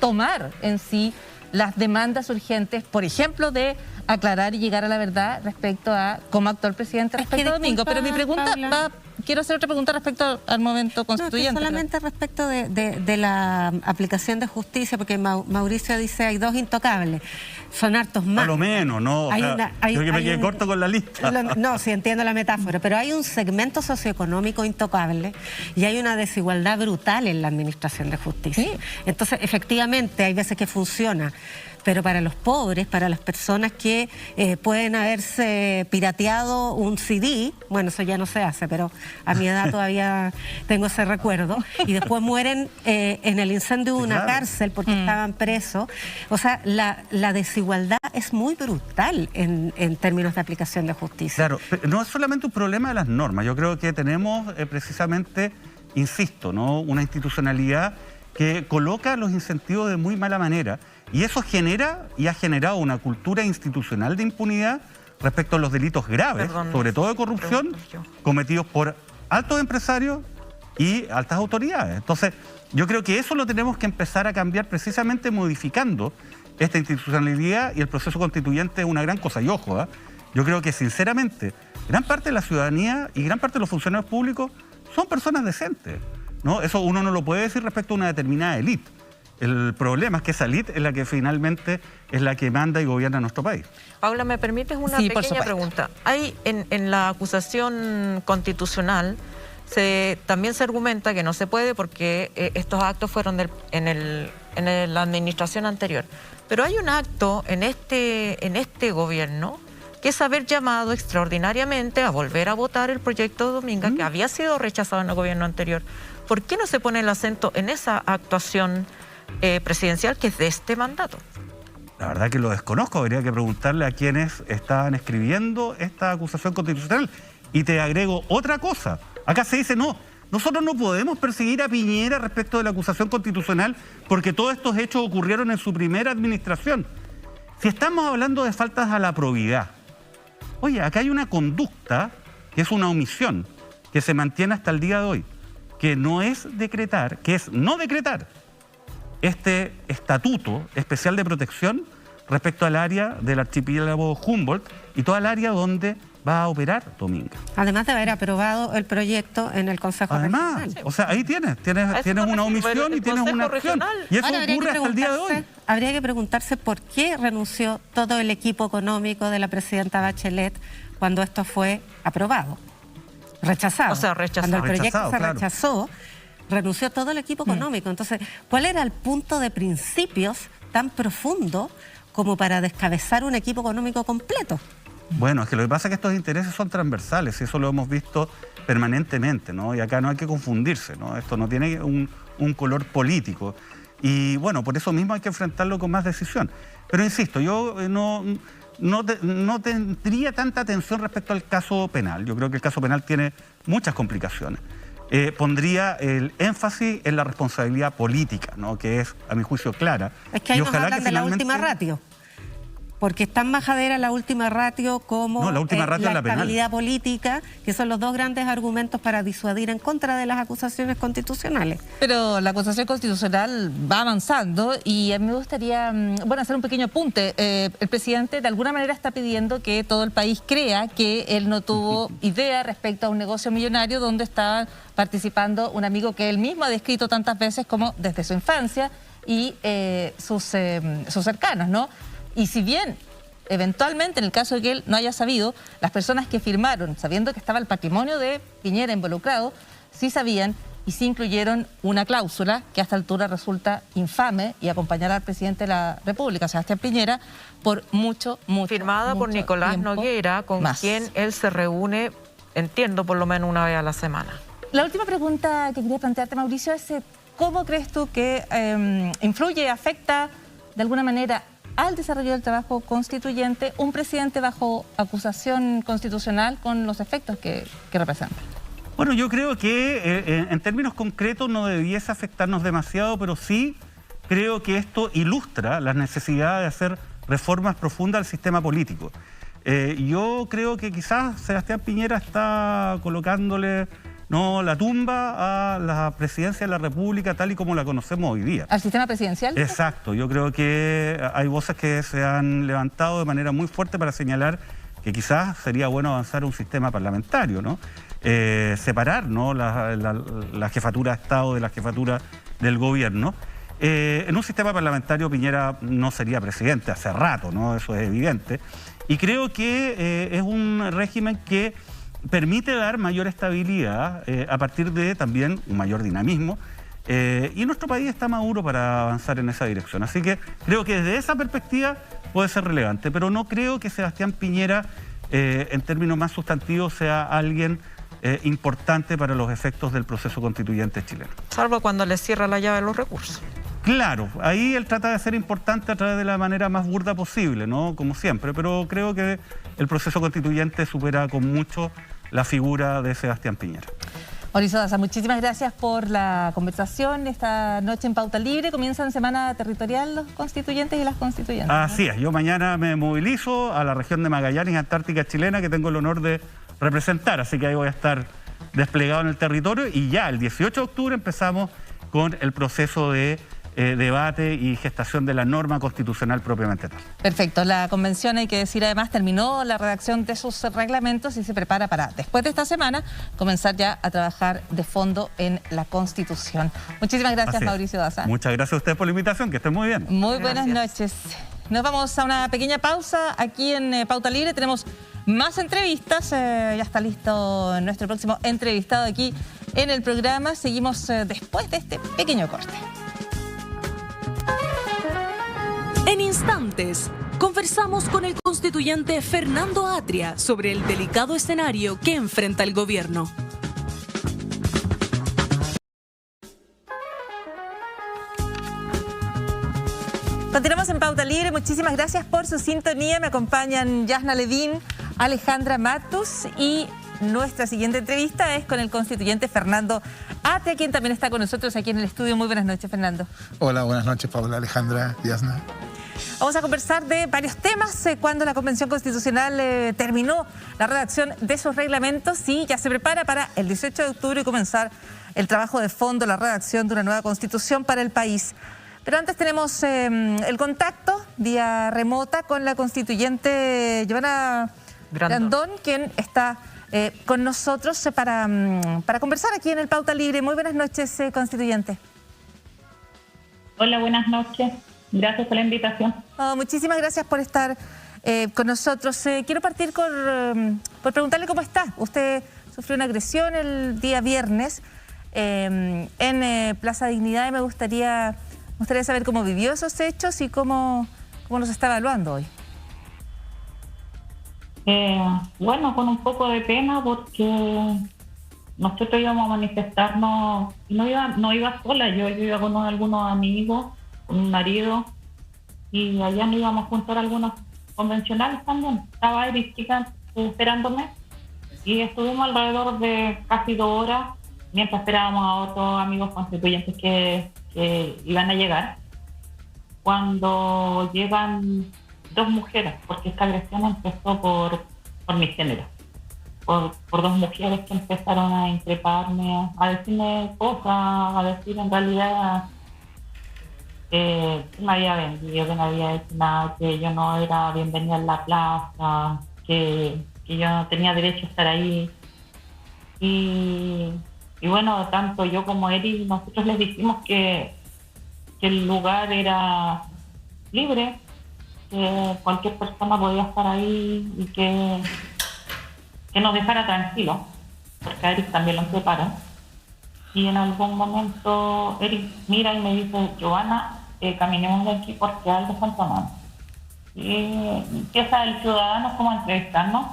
[SPEAKER 4] tomar en sí las demandas urgentes, por ejemplo, de aclarar y llegar a la verdad respecto a cómo actuó el presidente respecto a Domingo. Pero mi pregunta quiero hacer otra pregunta respecto al momento constituyente.
[SPEAKER 5] No, solamente respecto de la aplicación de justicia, porque Mauricio dice hay 2 intocables, son hartos más.
[SPEAKER 7] A lo menos, ¿no? Yo que me quedé corto con la lista.
[SPEAKER 5] No, sí entiendo la metáfora, pero hay un segmento socioeconómico intocable y hay una desigualdad brutal en la administración de justicia. Sí. Entonces, efectivamente, hay veces que funciona, pero para los pobres, para las personas que pueden haberse pirateado un CD, bueno, eso ya no se hace, pero a mi edad todavía tengo ese recuerdo, y después mueren en el incendio de una cárcel porque estaban presos. O sea, la desigualdad es muy brutal en términos de aplicación de justicia.
[SPEAKER 7] Claro, no es solamente un problema de las normas, yo creo que tenemos precisamente, insisto, ¿no?, una institucionalidad que coloca los incentivos de muy mala manera. Y eso genera y ha generado una cultura institucional de impunidad respecto a los delitos graves, sobre todo de corrupción, cometidos por altos empresarios y altas autoridades. Entonces, yo creo que eso lo tenemos que empezar a cambiar precisamente modificando esta institucionalidad, y el proceso constituyente es una gran cosa. Y ojo, yo creo que sinceramente gran parte de la ciudadanía y gran parte de los funcionarios públicos son personas decentes, ¿no? Eso uno no lo puede decir respecto a una determinada élite. El problema es que esa élite es la que finalmente es la que manda y gobierna nuestro país.
[SPEAKER 8] Paula, ¿me permites una pequeña pregunta? Hay en la acusación constitucional también se argumenta que no se puede porque estos actos fueron en la administración anterior. Pero hay un acto en este gobierno que es haber llamado extraordinariamente a volver a votar el proyecto de Dominga, que había sido rechazado en el gobierno anterior. ¿Por qué no se pone el acento en esa actuación presidencial que es de este mandato?
[SPEAKER 7] La verdad que lo desconozco, habría que preguntarle a quienes estaban escribiendo esta acusación constitucional. Y te agrego otra cosa, acá se dice no, nosotros no podemos perseguir a Piñera respecto de la acusación constitucional porque todos estos hechos ocurrieron en su primera administración. Si estamos hablando de faltas a la probidad, oye, acá hay una conducta que es una omisión, que se mantiene hasta el día de hoy, que no es decretar, que es no decretar este estatuto especial de protección respecto al área del archipiélago Humboldt y toda el área donde va a operar Dominga.
[SPEAKER 5] Además de haber aprobado el proyecto en el Consejo Regional.
[SPEAKER 7] O sea, ahí tienes una omisión y tienes una acción. Y eso ocurre hasta el día de hoy.
[SPEAKER 5] Habría que preguntarse por qué renunció todo el equipo económico de la presidenta Bachelet cuando esto fue aprobado. Rechazado.
[SPEAKER 8] O sea, rechazado.
[SPEAKER 5] Cuando el proyecto se rechazó, renunció todo el equipo económico. Entonces, ¿cuál era el punto de principios tan profundo como para descabezar un equipo económico completo?
[SPEAKER 7] Bueno, es que lo que pasa es que estos intereses son transversales y eso lo hemos visto permanentemente, ¿no? Y acá no hay que confundirse, ¿no? Esto no tiene un color político. Y bueno, por eso mismo hay que enfrentarlo con más decisión. Pero insisto, yo no tendría tanta atención respecto al caso penal. Yo creo que el caso penal tiene muchas complicaciones. Pondría el énfasis en la responsabilidad política, ¿no?, que es, a mi juicio, clara.
[SPEAKER 5] Es que ahí nos hablan de la última ratio. Porque es tan majadera la última ratio como
[SPEAKER 7] la
[SPEAKER 5] estabilidad política, que son los dos grandes argumentos para disuadir en contra de las acusaciones constitucionales.
[SPEAKER 4] Pero la acusación constitucional va avanzando y a mí me gustaría hacer un pequeño apunte. El presidente de alguna manera está pidiendo que todo el país crea que él no tuvo idea respecto a un negocio millonario donde estaba participando un amigo que él mismo ha descrito tantas veces como desde su infancia y sus cercanos, ¿no? Y si bien, eventualmente, en el caso de que él no haya sabido, las personas que firmaron, sabiendo que estaba el patrimonio de Piñera involucrado, sí sabían y sí incluyeron una cláusula que a esta altura resulta infame y acompañará al presidente de la República, Sebastián Piñera, por mucho
[SPEAKER 8] firmada por Nicolás Noguera, con quien él se reúne, entiendo, por lo menos una vez a la semana.
[SPEAKER 4] La última pregunta que quería plantearte, Mauricio, es ¿cómo crees tú que influye, afecta de alguna manera al desarrollo del trabajo constituyente un presidente bajo acusación constitucional con los efectos que representa?
[SPEAKER 7] Bueno, yo creo que en términos concretos no debiese afectarnos demasiado, pero sí creo que esto ilustra la necesidad de hacer reformas profundas al sistema político. Yo creo que quizás Sebastián Piñera está colocándole la tumba a la presidencia de la República tal y como la conocemos hoy día.
[SPEAKER 4] ¿Al sistema presidencial?
[SPEAKER 7] Exacto. Yo creo que hay voces que se han levantado de manera muy fuerte para señalar que quizás sería bueno avanzar a un sistema parlamentario, ¿no? Separar, ¿no?, la jefatura de Estado de la jefatura del gobierno. En un sistema parlamentario Piñera no sería presidente hace rato, ¿no? Eso es evidente. Y creo que es un régimen que permite dar mayor estabilidad a partir de también un mayor dinamismo. Y nuestro país está maduro para avanzar en esa dirección. Así que creo que desde esa perspectiva puede ser relevante, pero no creo que Sebastián Piñera, en términos más sustantivos, sea alguien importante para los efectos del proceso constituyente chileno.
[SPEAKER 8] Salvo cuando le cierra la llave de los recursos.
[SPEAKER 7] Claro, ahí él trata de ser importante a través de la manera más burda posible, ¿no? Como siempre, pero creo que el proceso constituyente supera con mucho la figura de Sebastián Piñera.
[SPEAKER 4] Mauricio Daza, muchísimas gracias por la conversación esta noche en Pauta Libre. Comienzan semana territorial los constituyentes y las constituyentes, ¿no?
[SPEAKER 7] Así es, yo mañana me movilizo a la región de Magallanes, Antártica chilena, que tengo el honor de representar, así que ahí voy a estar desplegado en el territorio y ya el 18 de octubre empezamos con el proceso de debate y gestación de la norma constitucional propiamente tal.
[SPEAKER 4] Perfecto. La convención, hay que decir además, terminó la redacción de sus reglamentos y se prepara para, después de esta semana, comenzar ya a trabajar de fondo en la Constitución. Muchísimas gracias, Mauricio Daza.
[SPEAKER 7] Muchas gracias a ustedes por la invitación, que estén muy bien.
[SPEAKER 4] Muy buenas noches. Nos vamos a una pequeña pausa aquí en Pauta Libre. Tenemos más entrevistas. Ya está listo nuestro próximo entrevistado aquí en el programa. Seguimos después de este pequeño corte.
[SPEAKER 2] En instantes, conversamos con el constituyente Fernando Atria sobre el delicado escenario que enfrenta el gobierno.
[SPEAKER 4] Continuamos en Pauta Libre. Muchísimas gracias por su sintonía. Me acompañan Yasna Levin, Alejandra Matus y nuestra siguiente entrevista es con el constituyente Fernando Atria, quien también está con nosotros aquí en el estudio. Muy buenas noches, Fernando.
[SPEAKER 9] Hola, buenas noches, Paula, Alejandra, Yasna.
[SPEAKER 4] Vamos a conversar de varios temas. Cuando la Convención Constitucional terminó la redacción de sus reglamentos y ya se prepara para el 18 de octubre comenzar el trabajo de fondo, la redacción de una nueva Constitución para el país. Pero antes tenemos el contacto vía remota con la constituyente Giovanna Grandón, quien está con nosotros para conversar aquí en el Pauta Libre. Muy buenas noches, constituyente.
[SPEAKER 10] Hola, buenas noches. Gracias por la invitación.
[SPEAKER 4] Muchísimas gracias por estar con nosotros. Quiero partir por preguntarle cómo está. Usted sufrió una agresión el día viernes en Plaza Dignidad y me gustaría saber cómo vivió esos hechos y cómo nos está evaluando hoy.
[SPEAKER 10] Bueno, con un poco de pena porque nosotros íbamos a manifestarnos, no iba sola, yo iba con algunos amigos, con mi marido, y allá nos íbamos a juntar algunos convencionales también. Estaba Eric esperándome y estuvimos alrededor de casi 2 horas mientras esperábamos a otros amigos constituyentes que iban a llegar. Cuando llegan 2 mujeres, porque esta agresión empezó por mi género, por 2 mujeres que empezaron a increparme, a decirme cosas, a decir en realidad que me había vendido, que no había hecho nada, que yo no era bienvenida en la plaza, que yo no tenía derecho a estar ahí. Y bueno, tanto yo como Eric, nosotros les dijimos que el lugar era libre, que cualquier persona podía estar ahí y que nos dejara tranquilos, porque a Eric también lo separan. y en algún momento Eric mira y me dice, Giovanna, caminemos de aquí porque algo está tomando. Y empieza el ciudadano como a entrevistarnos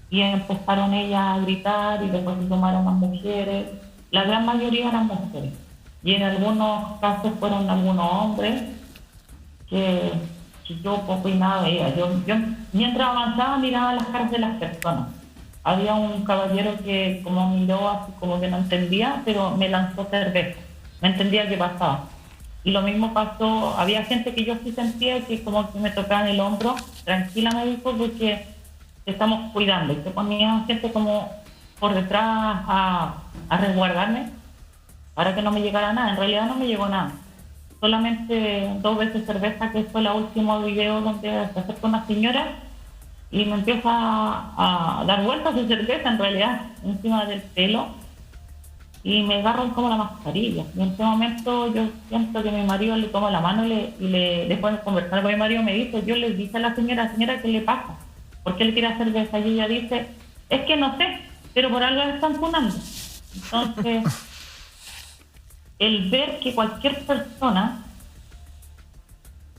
[SPEAKER 10] y empezaron ellas a gritar y después se tomaron las mujeres. La gran mayoría eran mujeres y en algunos casos fueron algunos hombres que yo poco y nada veía. Yo mientras avanzaba miraba las caras de las personas. Había un caballero que como miró así como que no entendía, pero me lanzó cerveza. No entendía qué pasaba. Y lo mismo pasó, había gente que yo sí sentía que como que me tocaban el hombro. Tranquila, me dijo, porque te estamos cuidando. Y se ponía gente como por detrás a resguardarme para que no me llegara nada. En realidad no me llegó nada. Solamente 2 veces cerveza, que fue el último video donde se acerca una señora y me empieza a dar vueltas de cerveza, en realidad, encima del pelo, y me agarran como la mascarilla. Y en ese momento yo siento que mi marido le toma la mano y después de conversar con mi marido me dice, yo le dije a la señora, ¿qué le pasa? ¿Por qué le tira cerveza? Y ella dice, es que no sé, pero por algo le están funando. Entonces, el ver que cualquier persona,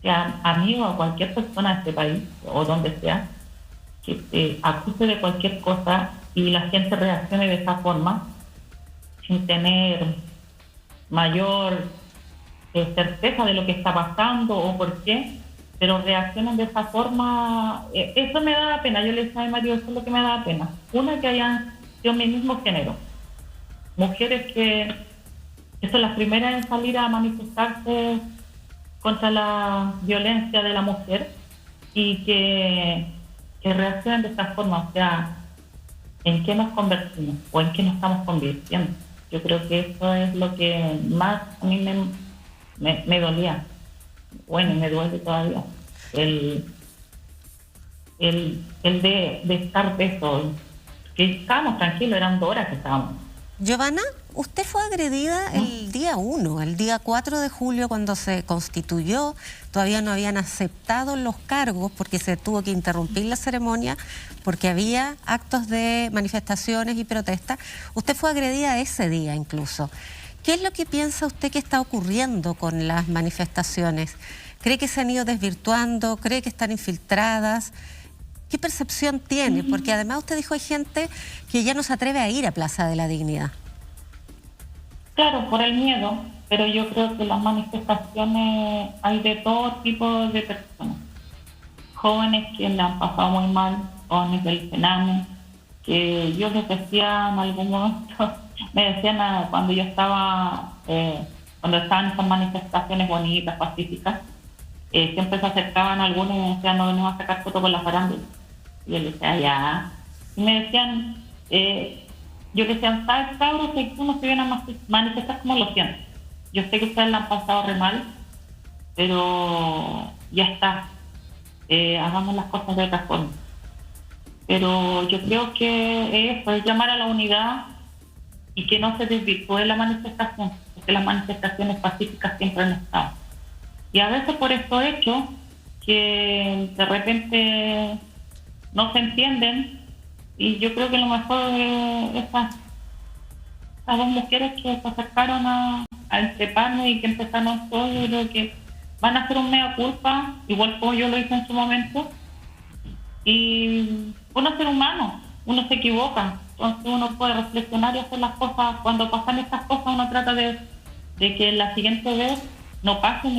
[SPEAKER 10] sea amigo o cualquier persona de este país, o donde sea, que te acuse de cualquier cosa y la gente reaccione de esa forma, sin tener mayor certeza de lo que está pasando o por qué, pero reaccionan de esa forma, eso me da pena. Yo le decía a mi marido, eso es lo que me da pena. Una, que hayan sido mi mismo género, mujeres que son las primeras en salir a manifestarse contra la violencia de la mujer y que reaccionen de esta forma. O sea, ¿en qué nos convertimos o en qué nos estamos convirtiendo? Yo creo que eso es lo que más a mí me dolía. Bueno, y me duele todavía. El de estar de eso. Que estábamos tranquilos, eran 2 horas que estábamos.
[SPEAKER 5] Giovanna, usted fue agredida el día 1, el día 4 de julio cuando se constituyó. Todavía no habían aceptado los cargos porque se tuvo que interrumpir la ceremonia porque había actos de manifestaciones y protestas. Usted fue agredida ese día incluso. ¿Qué es lo que piensa usted que está ocurriendo con las manifestaciones? ¿Cree que se han ido desvirtuando? ¿Cree que están infiltradas? ¿Qué percepción tiene? Porque además usted dijo, hay gente que ya no se atreve a ir a Plaza de la Dignidad.
[SPEAKER 10] Claro, por el miedo, pero yo creo que las manifestaciones hay de todo tipo de personas. Jóvenes que le han pasado muy mal, jóvenes del Sename, que yo les decía en algún momento, me decían cuando yo estaba, cuando estaban esas manifestaciones bonitas, pacíficas, siempre se acercaban algunos y me decían, no venimos a sacar fotos con la farándula. Y yo les decía, ya. Y me decían, yo les decía, ¿sabes, cabros? Que uno se viene a manifestar como lo siento. Yo sé que ustedes la han pasado re mal, pero ya está. Hagamos las cosas de otra forma. Pero yo creo que eso es llamar a la unidad y que no se desvirtúe la manifestación, porque las manifestaciones pacíficas siempre han estado. Y a veces por estos hechos que de repente no se entienden, y yo creo que lo mejor es esas 2 mujeres que se acercaron a entreparme y que empezaron todo, yo creo que van a hacer un mea culpa, igual como yo lo hice en su momento, y uno es ser humano, uno se equivoca, entonces uno puede reflexionar y hacer las cosas. Cuando pasan estas cosas uno trata de que la siguiente vez no pasen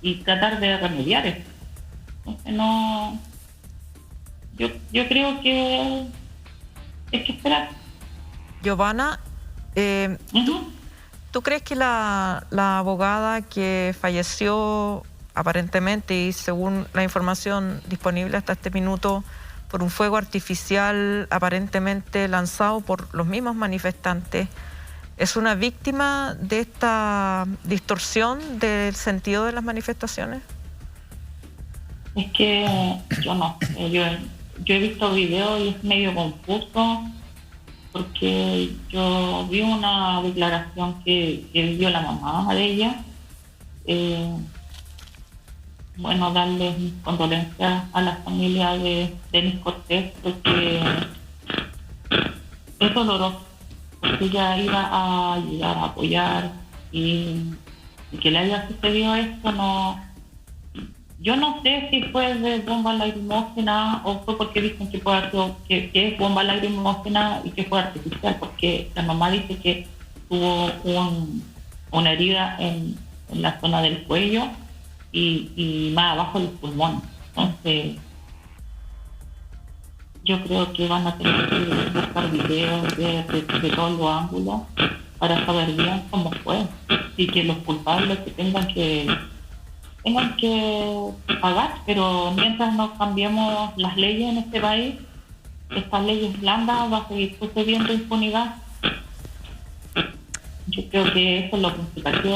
[SPEAKER 10] y tratar de remediar eso. Entonces no, yo creo que hay que esperar.
[SPEAKER 8] Giovanna, ¿tú crees que la abogada que falleció aparentemente y según la información disponible hasta este minuto por un fuego artificial aparentemente lanzado por los mismos manifestantes, es una víctima de esta distorsión del sentido de las manifestaciones?
[SPEAKER 10] Es que yo no sé, yo he visto videos y es medio confuso, porque yo vi una declaración que dio la mamá de ella. Bueno, darle mis condolencias a la familia de Denis Cortés, porque es doloroso porque ella iba a ayudar, a apoyar, y que le haya sucedido esto, no. Yo no sé si fue de bomba lacrimógena o fue porque dicen que es bomba lacrimógena y que fue artificial, porque la mamá dice que tuvo una herida en la zona del cuello y más abajo del pulmón. Entonces, yo creo que van a tener que buscar videos de todos los ángulos para saber bien cómo fue, y que los culpables que tengan que pagar, pero mientras no cambiemos las leyes en este país, estas leyes blandas, va a seguir sucediendo impunidad. Yo creo que eso es lo principal que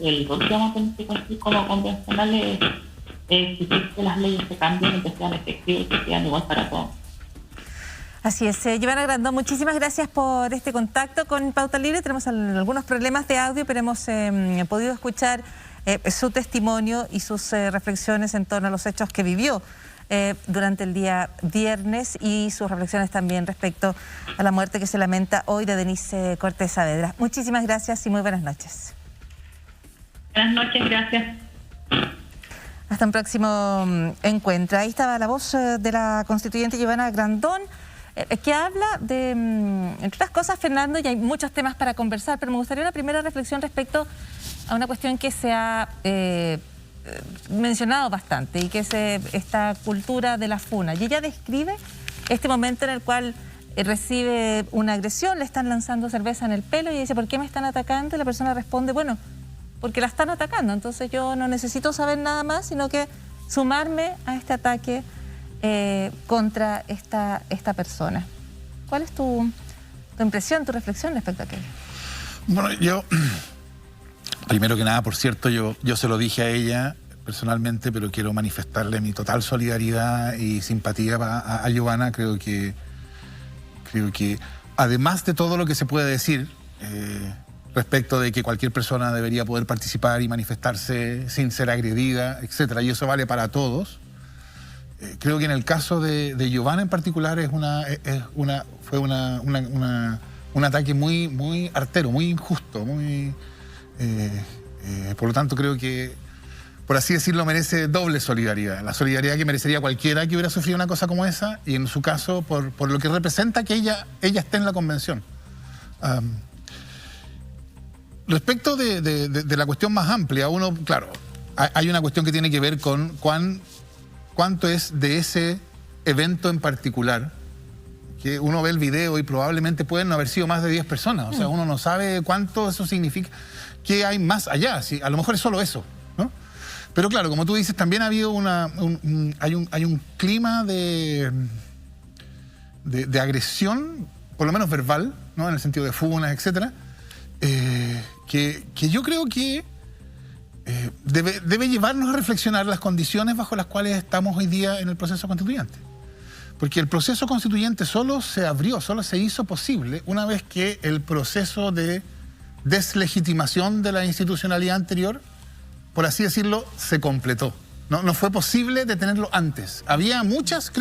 [SPEAKER 10] el rol que vamos a tener que cumplir como convencionales, es exigir que las leyes se cambien y que sean efectivas y que sean igual para todos.
[SPEAKER 4] Así es. Giovanna Grandón, muchísimas gracias por este contacto con Pauta Libre. Tenemos algunos problemas de audio, pero hemos podido escuchar su testimonio y sus reflexiones en torno a los hechos que vivió durante el día viernes, y sus reflexiones también respecto a la muerte que se lamenta hoy de Denise Cortés Saavedra. Muchísimas gracias y muy buenas noches.
[SPEAKER 10] Buenas noches, gracias.
[SPEAKER 4] Hasta un próximo encuentro. Ahí estaba la voz de la constituyente Giovanna Grandón, que habla de, entre otras cosas, Fernando, y hay muchos temas para conversar, pero me gustaría una primera reflexión respecto a una cuestión que se ha mencionado bastante, y que es esta cultura de la funa. Y ella describe este momento en el cual recibe una agresión, le están lanzando cerveza en el pelo, y dice, ¿por qué me están atacando? Y la persona responde, bueno, porque la están atacando, entonces yo no necesito saber nada más, sino que sumarme a este ataque contra esta persona. ¿Cuál es tu impresión, tu reflexión respecto a aquello?
[SPEAKER 9] Bueno, yo, primero que nada, por cierto, yo se lo dije a ella personalmente, pero quiero manifestarle mi total solidaridad y simpatía a Giovanna. Creo que además de todo lo que se puede decir respecto de que cualquier persona debería poder participar y manifestarse sin ser agredida, etcétera, y eso vale para todos, creo que en el caso de Giovanna en particular fue un ataque muy artero, muy injusto, por lo tanto creo que, por así decirlo, merece doble solidaridad. La solidaridad que merecería cualquiera que hubiera sufrido una cosa como esa, y en su caso por lo que representa que ella esté en la convención. Respecto de la cuestión más amplia, claro, hay una cuestión que tiene que ver con cuánto es de ese evento en particular, que uno ve el video y probablemente pueden no haber sido más de 10 personas. O sea, uno no sabe cuánto eso significa, qué hay más allá. ¿Sí? A lo mejor es solo eso, ¿no? Pero claro, como tú dices, también ha habido hay un clima de agresión, por lo menos verbal, ¿no? En el sentido de funas, etcétera, que yo creo que debe llevarnos a reflexionar las condiciones bajo las cuales estamos hoy día en el proceso constituyente. Porque el proceso constituyente solo se hizo posible una vez que el proceso de deslegitimación de la institucionalidad anterior, por así decirlo, se completó. No fue posible detenerlo antes. Había muchas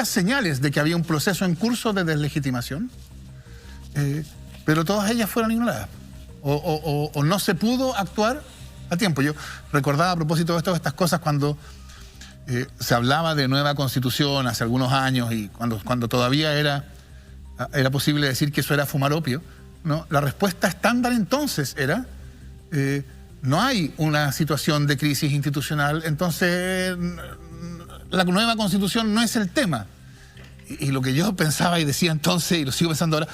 [SPEAKER 9] señales de que había un proceso en curso de deslegitimación, pero todas ellas fueron ignoradas. O no se pudo actuar a tiempo. Yo recordaba a propósito de estas cosas cuando se hablaba de nueva constitución hace algunos años, y cuando todavía era posible decir que eso era fumar opio, ¿no? La respuesta estándar entonces era no hay una situación de crisis institucional, entonces la nueva constitución no es el tema. Y lo que yo pensaba y decía entonces, y lo sigo pensando ahora,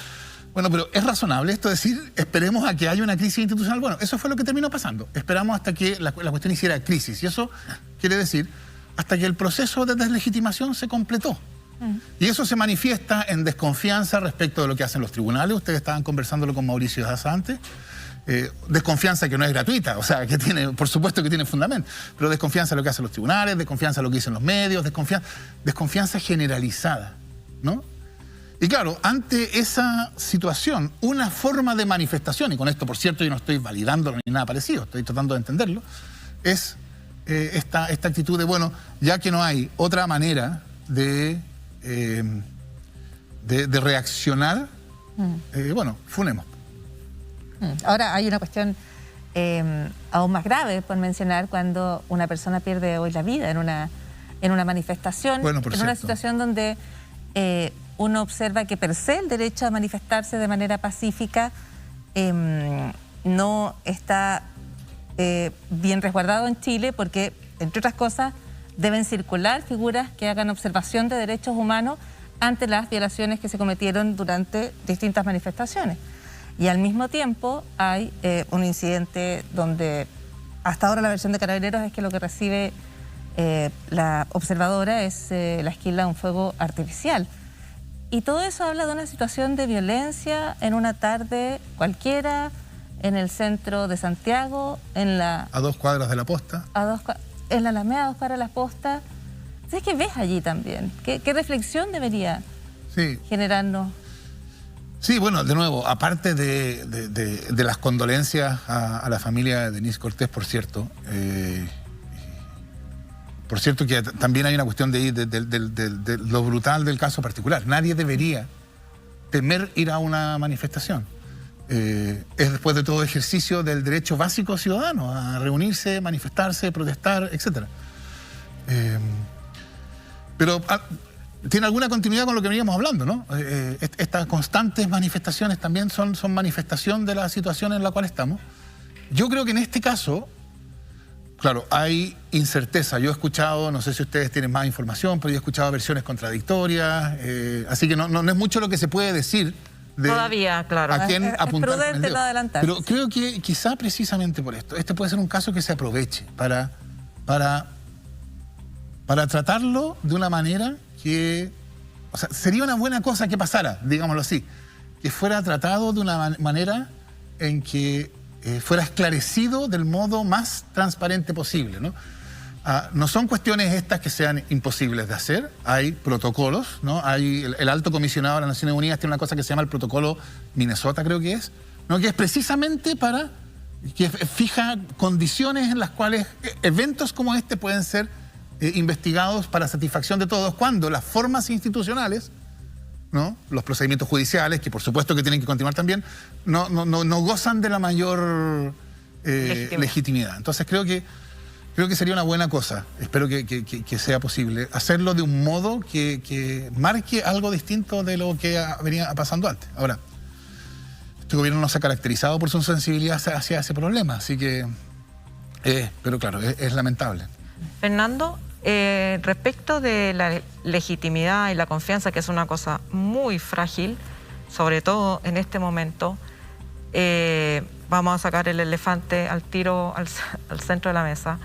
[SPEAKER 9] bueno, pero ¿es razonable esto decir, esperemos a que haya una crisis institucional? Bueno, eso fue lo que terminó pasando. Esperamos hasta que la cuestión hiciera crisis. Y eso quiere decir hasta que el proceso de deslegitimación se completó. Y eso se manifiesta en desconfianza respecto de lo que hacen los tribunales. Ustedes estaban conversándolo con Mauricio Daza antes. Desconfianza que no es gratuita, o sea, que tiene, por supuesto que tiene fundamento, pero desconfianza en lo que hacen los tribunales, desconfianza en lo que dicen los medios, desconfianza generalizada, ¿no? Y claro, ante esa situación, una forma de manifestación, y con esto, por cierto, yo no estoy validándolo ni nada parecido, estoy tratando de entenderlo, es esta actitud de, bueno, ya que no hay otra manera de reaccionar bueno, funemos.
[SPEAKER 4] Ahora hay una cuestión aún más grave por mencionar cuando una persona pierde hoy la vida en una manifestación, en una situación donde uno observa que per se el derecho a manifestarse de manera pacífica no está bien resguardado en Chile porque, entre otras cosas, deben circular figuras que hagan observación de derechos humanos ante las violaciones que se cometieron durante distintas manifestaciones. Y al mismo tiempo hay un incidente donde hasta ahora la versión de Carabineros es que lo que recibe la observadora es la esquila de un fuego artificial. Y todo eso habla de una situación de violencia en una tarde cualquiera, en el centro de Santiago, a 2 cuadras de la Posta. En la Alameda, a 2 cuadras de la Posta. ¿Sabes qué ves allí también? ¿Qué reflexión debería generarnos?
[SPEAKER 9] Sí, bueno, de nuevo, aparte de las condolencias a la familia de Denise Cortés, por cierto que también hay una cuestión de lo brutal del caso particular. Nadie debería temer ir a una manifestación. Es después de todo ejercicio del derecho básico ciudadano a reunirse, manifestarse, protestar, etc. Pero tiene alguna continuidad con lo que veníamos hablando, ¿no? Estas constantes manifestaciones también son manifestación de la situación en la cual estamos. Yo creo que en este caso, claro, hay incerteza. Yo he escuchado, no sé si ustedes tienen más información, pero yo he escuchado versiones contradictorias, así que no es mucho lo que se puede decir.
[SPEAKER 8] Todavía, claro.
[SPEAKER 9] ¿A quién apuntar?
[SPEAKER 4] Es prudente no adelantarse.
[SPEAKER 9] Pero creo que quizá precisamente por esto, este puede ser un caso que se aproveche para tratarlo de una manera que, o sea, sería una buena cosa que pasara, digámoslo así, que fuera tratado de una manera en que fuera esclarecido del modo más transparente posible, ¿no? No son cuestiones estas que sean imposibles de hacer, hay protocolos, ¿no? Hay el alto comisionado de las Naciones Unidas tiene una cosa que se llama el protocolo Minnesota, creo que es, ¿no? Que es precisamente para que fija condiciones en las cuales eventos como este pueden ser investigados para satisfacción de todos, cuando las formas institucionales, ¿no? Los procedimientos judiciales, que por supuesto que tienen que continuar también, no gozan de la mayor legitimidad. Entonces creo que sería una buena cosa, espero que sea posible, hacerlo de un modo que marque algo distinto de lo que venía pasando antes. Ahora, este gobierno no se ha caracterizado por su sensibilidad hacia ese problema, así que, pero claro, es lamentable.
[SPEAKER 8] Fernando, respecto de la legitimidad y la confianza, que es una cosa muy frágil, sobre todo en este momento, vamos a sacar el elefante al tiro al centro de la mesa.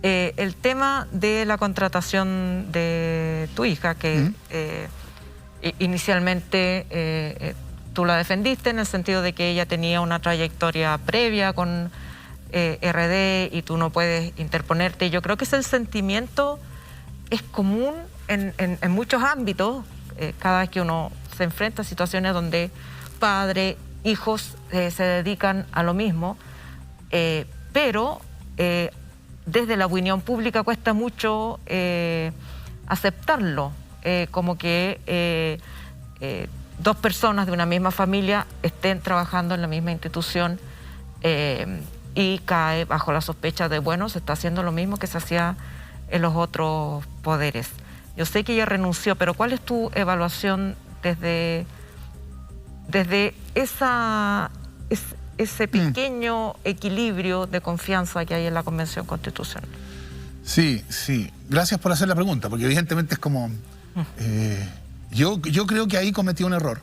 [SPEAKER 8] El tema de la contratación de tu hija, que inicialmente tú la defendiste en el sentido de que ella tenía una trayectoria previa con RD y tú no puedes interponerte. Yo creo que ese sentimiento es común en muchos ámbitos, cada vez que uno se enfrenta a situaciones donde padres, hijos se dedican a lo mismo, pero desde la opinión pública cuesta mucho aceptarlo, como que dos personas de una misma familia estén trabajando en la misma institución y cae bajo la sospecha de, bueno, se está haciendo lo mismo que se hacía en los otros poderes. Yo sé que ella renunció, pero ¿cuál es tu evaluación desde ese pequeño equilibrio de confianza que hay en la Convención Constitucional?
[SPEAKER 9] Sí. Gracias por hacer la pregunta, porque evidentemente es como... yo creo que ahí cometí un error,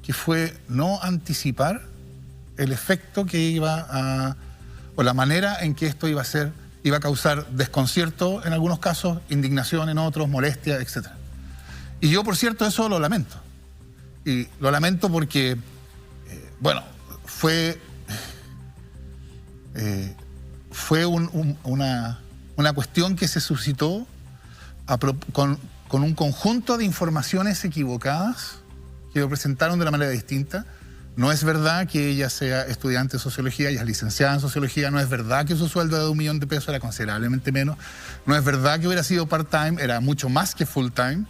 [SPEAKER 9] que fue no anticipar el efecto que o la manera en que esto iba a causar desconcierto en algunos casos, indignación en otros, molestia, etc. Y yo, por cierto, eso lo lamento. Y lo lamento porque, bueno, fue una cuestión que se suscitó con un conjunto de informaciones equivocadas que lo presentaron de la manera distinta. No es verdad que ella sea estudiante de sociología, ella es licenciada en sociología, no es verdad que su sueldo de $1.000.000 era considerablemente menos, no es verdad que hubiera sido part-time, era mucho más que full-time.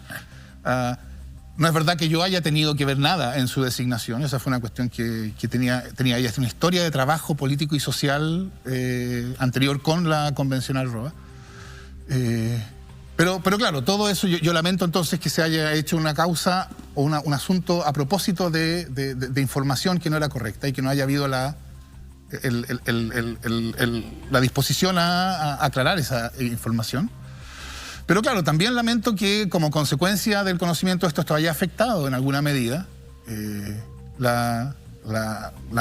[SPEAKER 9] No es verdad que yo haya tenido que ver nada en su designación. Esa fue una cuestión que tenía ella una historia de trabajo político y social anterior con la convencional Roa. Pero claro, todo eso yo lamento entonces que se haya hecho una causa o un asunto a propósito de información que no era correcta y que no haya habido la disposición a aclarar esa información. Pero claro, también lamento que como consecuencia del conocimiento esto haya afectado en alguna medida la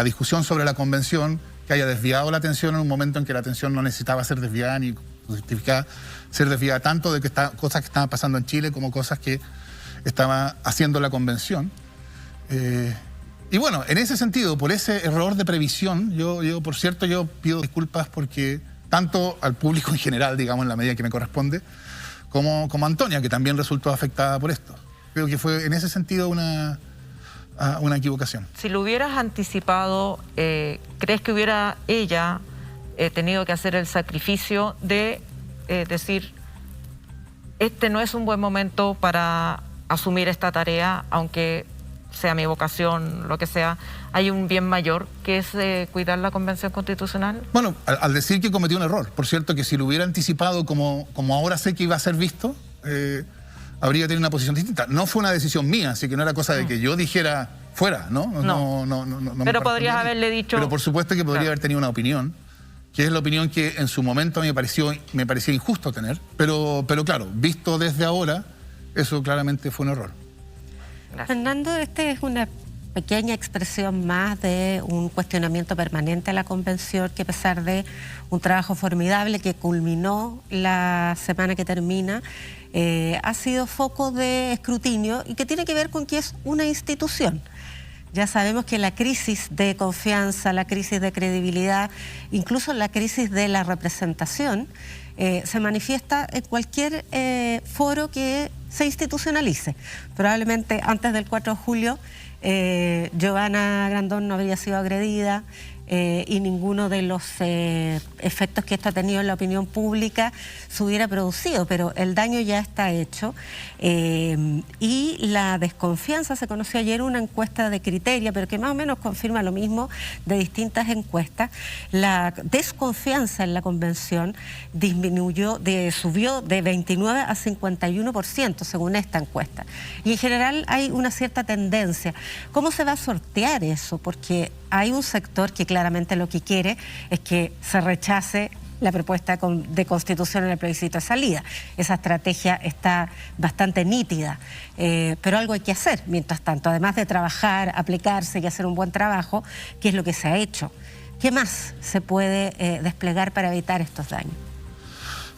[SPEAKER 9] discusión sobre la convención, que haya desviado la atención en un momento en que la atención no necesitaba ser desviada ni justificada ser desviada tanto de cosas que estaban pasando en Chile como cosas que estaba haciendo la convención. Y bueno, en ese sentido, por ese error de previsión, yo pido disculpas porque tanto al público en general, digamos, en la medida que me corresponde, como Antonia, que también resultó afectada por esto. Creo que fue en ese sentido una equivocación.
[SPEAKER 8] Si lo hubieras anticipado, ¿crees que hubiera ella tenido que hacer el sacrificio de decir, este no es un buen momento para asumir esta tarea, aunque sea mi vocación, lo que sea, hay un bien mayor que es cuidar la Convención Constitucional?
[SPEAKER 9] Bueno, al decir que cometió un error, por cierto, que si lo hubiera anticipado como ahora sé que iba a ser visto, habría tenido una posición distinta. No fue una decisión mía, así que no era cosa de que yo dijera fuera, ¿no? No
[SPEAKER 8] pero podrías haberle dicho...
[SPEAKER 9] Pero por supuesto que podría haber tenido una opinión, que es la opinión que en su momento me parecía injusto tener, pero claro, visto desde ahora, eso claramente fue un error.
[SPEAKER 5] Gracias. Fernando, este es una pequeña expresión más de un cuestionamiento permanente a la convención que, a pesar de un trabajo formidable que culminó la semana que termina, ha sido foco de escrutinio y que tiene que ver con que es una institución. Ya sabemos que la crisis de confianza, la crisis de credibilidad, incluso la crisis de la representación, se manifiesta en cualquier foro que se institucionalice. Probablemente antes del 4 de julio Giovanna Grandón no habría sido agredida y ninguno de los efectos que esto ha tenido en la opinión pública se hubiera producido, pero el daño ya está hecho y la desconfianza, se conoció ayer una encuesta de Criteria, pero que más o menos confirma lo mismo de distintas encuestas. La desconfianza en la convención subió de 29 a 51% según esta encuesta, y en general hay una cierta tendencia. ¿Cómo se va a sortear eso? Porque hay un sector que claramente lo que quiere es que se rechace la propuesta de constitución en el plebiscito de salida. Esa estrategia está bastante nítida, pero algo hay que hacer mientras tanto, además de trabajar, aplicarse y hacer un buen trabajo, que es lo que se ha hecho. ¿Qué más se puede desplegar para evitar estos daños?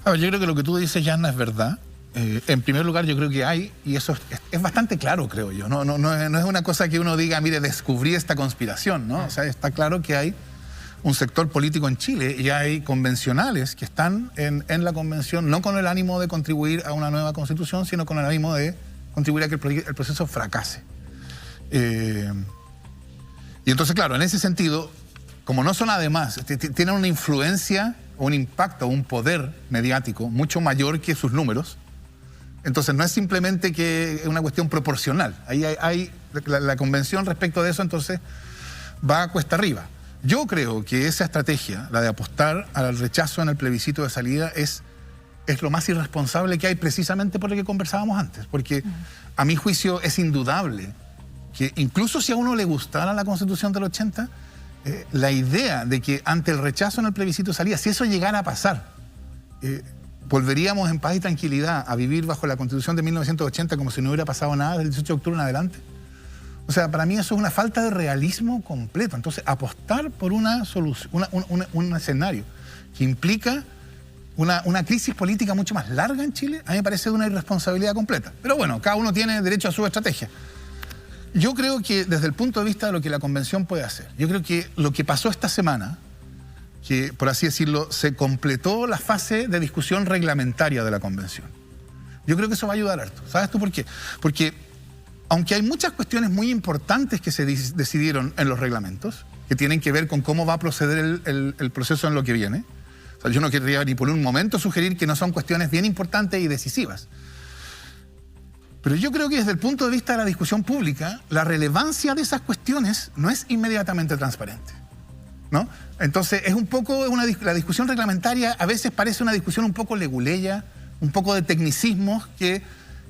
[SPEAKER 9] A ver, yo creo que lo que tú dices, Yanna, es verdad. En primer lugar, yo creo que hay, y eso es bastante claro, creo yo, no es una cosa que uno diga, mire, descubrí esta conspiración, ¿no? O sea, está claro que hay un sector político en Chile y hay convencionales que están en la convención, no con el ánimo de contribuir a una nueva constitución, sino con el ánimo de contribuir a que el proceso fracase. Y entonces, claro, en ese sentido, como no son además, tienen una influencia, un impacto, un poder mediático mucho mayor que sus números. Entonces no es simplemente que es una cuestión proporcional. Ahí hay la convención respecto de eso, entonces va a cuesta arriba. Yo creo que esa estrategia, la de apostar al rechazo en el plebiscito de salida, es lo más irresponsable que hay, precisamente por lo que conversábamos antes. Porque a mi juicio es indudable que incluso si a uno le gustara la Constitución del 80, la idea de que ante el rechazo en el plebiscito de salida, si eso llegara a pasar, volveríamos en paz y tranquilidad a vivir bajo la Constitución de 1980 como si no hubiera pasado nada del 18 de octubre en adelante. O sea, para mí eso es una falta de realismo completo. Entonces, apostar por una solución, un escenario que implica una crisis política mucho más larga en Chile, a mí me parece de una irresponsabilidad completa. Pero bueno, cada uno tiene derecho a su estrategia. Yo creo que desde el punto de vista de lo que la convención puede hacer, yo creo que lo que pasó esta semana, que por así decirlo, se completó la fase de discusión reglamentaria de la convención. Yo creo que eso va a ayudar harto. ¿Sabes tú por qué? Porque aunque hay muchas cuestiones muy importantes que se decidieron en los reglamentos, que tienen que ver con cómo va a proceder el proceso en lo que viene, o sea, yo no querría ni por un momento sugerir que no son cuestiones bien importantes y decisivas. Pero yo creo que desde el punto de vista de la discusión pública, la relevancia de esas cuestiones no es inmediatamente transparente, ¿no? Entonces, es un poco la discusión reglamentaria a veces parece una discusión un poco leguleya, un poco de tecnicismos que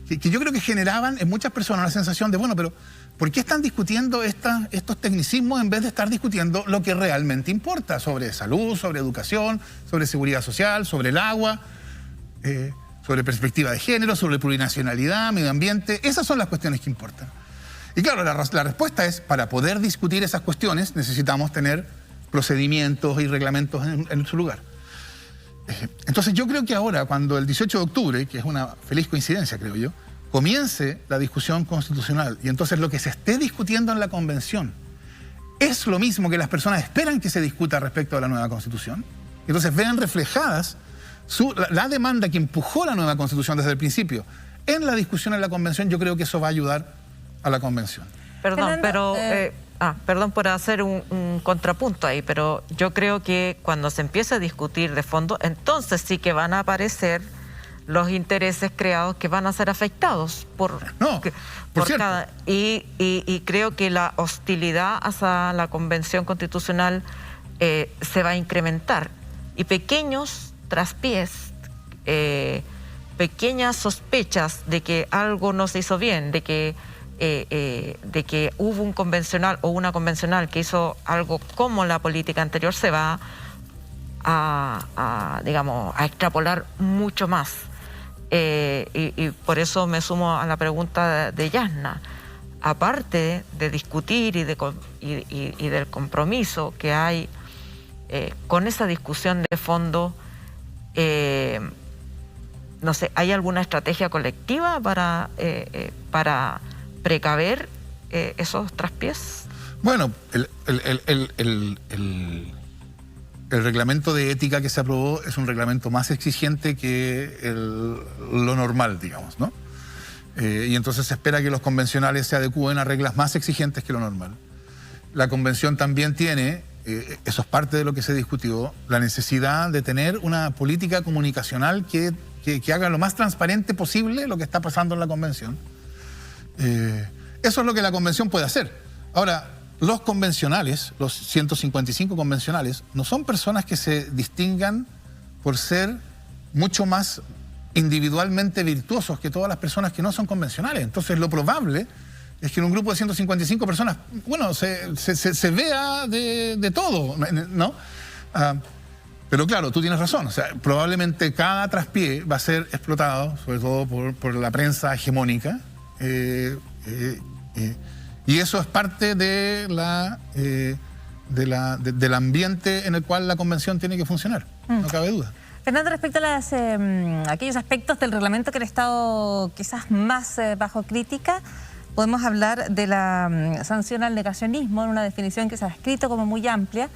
[SPEAKER 9] yo creo que generaban en muchas personas la sensación de, bueno, pero ¿por qué están discutiendo estos tecnicismos en vez de estar discutiendo lo que realmente importa sobre salud, sobre educación, sobre seguridad social, sobre el agua, sobre perspectiva de género, sobre plurinacionalidad, medio ambiente? Esas son las cuestiones que importan. Y claro, la respuesta es, para poder discutir esas cuestiones necesitamos tener procedimientos y reglamentos en su lugar. Entonces yo creo que ahora, cuando el 18 de octubre, que es una feliz coincidencia creo yo, comience la discusión constitucional y entonces lo que se esté discutiendo en la convención es lo mismo que las personas esperan que se discuta respecto a la nueva constitución, entonces vean reflejadas la demanda que empujó la nueva constitución desde el principio en la discusión en la convención, yo creo que eso va a ayudar a la convención.
[SPEAKER 8] Perdón, pero... perdón por hacer un contrapunto ahí, pero yo creo que cuando se empiece a discutir de fondo, entonces sí que van a aparecer los intereses creados que van a ser afectados por cada... Y creo que la hostilidad hacia la Convención Constitucional se va a incrementar. Y pequeños traspiés, pequeñas sospechas de que algo no se hizo bien, de que hubo un convencional o una convencional que hizo algo como la política anterior, se va a extrapolar mucho más. Y por eso me sumo a la pregunta de Yasna. Aparte de discutir y del compromiso que hay con esa discusión de fondo, no sé, ¿hay alguna estrategia colectiva para precaver esos traspiés?
[SPEAKER 9] Bueno, el reglamento de ética que se aprobó es un reglamento más exigente que lo normal, digamos, ¿no? Y entonces se espera que los convencionales se adecúen a reglas más exigentes que lo normal. La convención también tiene, eso es parte de lo que se discutió, la necesidad de tener una política comunicacional que haga lo más transparente posible lo que está pasando en la convención. Eso es lo que la convención puede hacer. Ahora, los convencionales, los 155 convencionales, no son personas que se distingan por ser mucho más individualmente virtuosos que todas las personas que no son convencionales. Entonces, lo probable es que en un grupo de 155 personas, bueno, se vea de todo, ¿no? Pero claro, tú tienes razón, o sea, probablemente cada traspié va a ser explotado, sobre todo por la prensa hegemónica, y eso es parte del ambiente en el cual la convención tiene que funcionar, no cabe duda.
[SPEAKER 4] Fernando, respecto a aquellos aspectos del reglamento que han estado quizás más bajo crítica, podemos hablar de la sanción al negacionismo, en una definición que se ha escrito como muy amplia,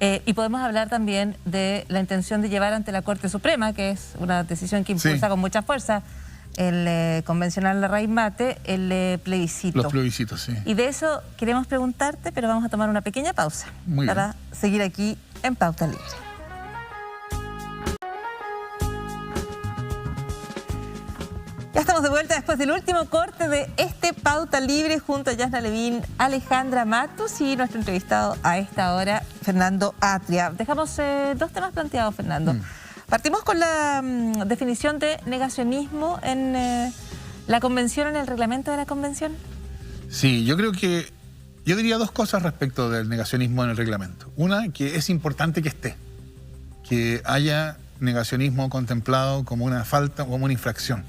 [SPEAKER 4] y podemos hablar también de la intención de llevar ante la Corte Suprema, que es una decisión que impulsa con mucha fuerza el convencional Larraín Mate, el plebiscito.
[SPEAKER 9] Los plebiscitos, sí.
[SPEAKER 4] Y de eso queremos preguntarte, pero vamos a tomar una pequeña pausa para seguir aquí en Pauta Libre. Ya estamos de vuelta después del último corte de este Pauta Libre junto a Yasna Levín, Alejandra Matus y nuestro entrevistado a esta hora, Fernando Atria. Dejamos dos temas planteados, Fernando. Partimos con la definición de negacionismo en la convención, en el reglamento de la convención.
[SPEAKER 9] Sí, yo diría dos cosas respecto del negacionismo en el reglamento. Una, que es importante que esté, que haya negacionismo contemplado como una falta, como una infracción.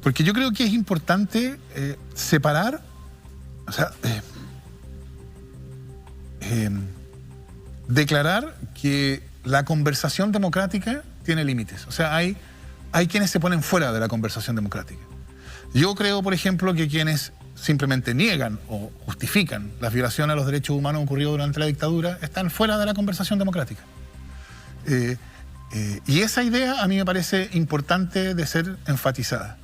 [SPEAKER 9] Porque yo creo que es importante separar, o sea, declarar que la conversación democrática tiene límites. O sea, hay quienes se ponen fuera de la conversación democrática. Yo creo, por ejemplo, que quienes simplemente niegan o justifican las violaciones a los derechos humanos ocurridos durante la dictadura están fuera de la conversación democrática. Y esa idea a mí me parece importante de ser enfatizada.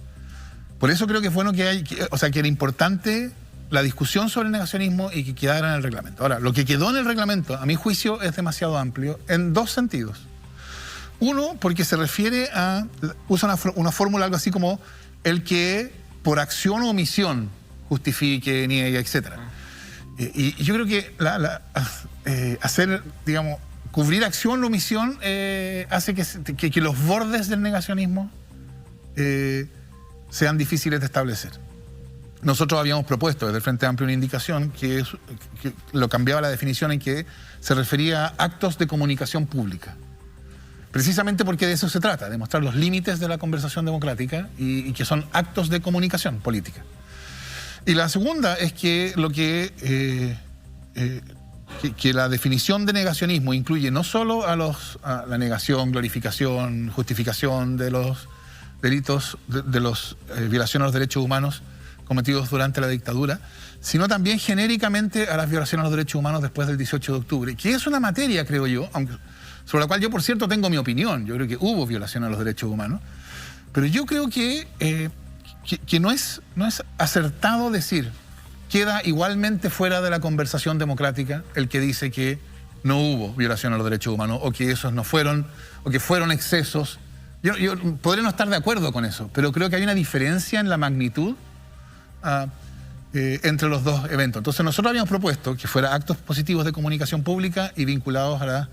[SPEAKER 9] Por eso creo que es bueno que era importante la discusión sobre el negacionismo y que quedara en el reglamento. Ahora, lo que quedó en el reglamento, a mi juicio, es demasiado amplio en dos sentidos. Uno, porque se refiere a... usa una fórmula algo así como el que por acción o omisión justifique, niegue, etc. Y yo creo que hacer, digamos, cubrir acción o omisión hace que los bordes del negacionismo sean difíciles de establecer. Nosotros habíamos propuesto desde el Frente Amplio una indicación que lo cambiaba la definición en que se refería a actos de comunicación pública. Precisamente porque de eso se trata, de mostrar los límites de la conversación democrática y que son actos de comunicación política. Y la segunda es que que la definición de negacionismo incluye no solo a la negación, glorificación, justificación de los delitos, de los violaciones a los derechos humanos cometidos durante la dictadura, sino también genéricamente a las violaciones a los derechos humanos después del 18 de octubre, que es una materia, creo yo, sobre la cual yo, por cierto, tengo mi opinión. Yo creo que hubo violación a los derechos humanos, pero yo creo que no es acertado decir, queda igualmente fuera de la conversación democrática el que dice que no hubo violación a los derechos humanos o que esos no fueron, o que fueron excesos. Yo podría no estar de acuerdo con eso, pero creo que hay una diferencia en la magnitud entre los dos eventos. Entonces nosotros habíamos propuesto que fuera actos positivos de comunicación pública y vinculados a la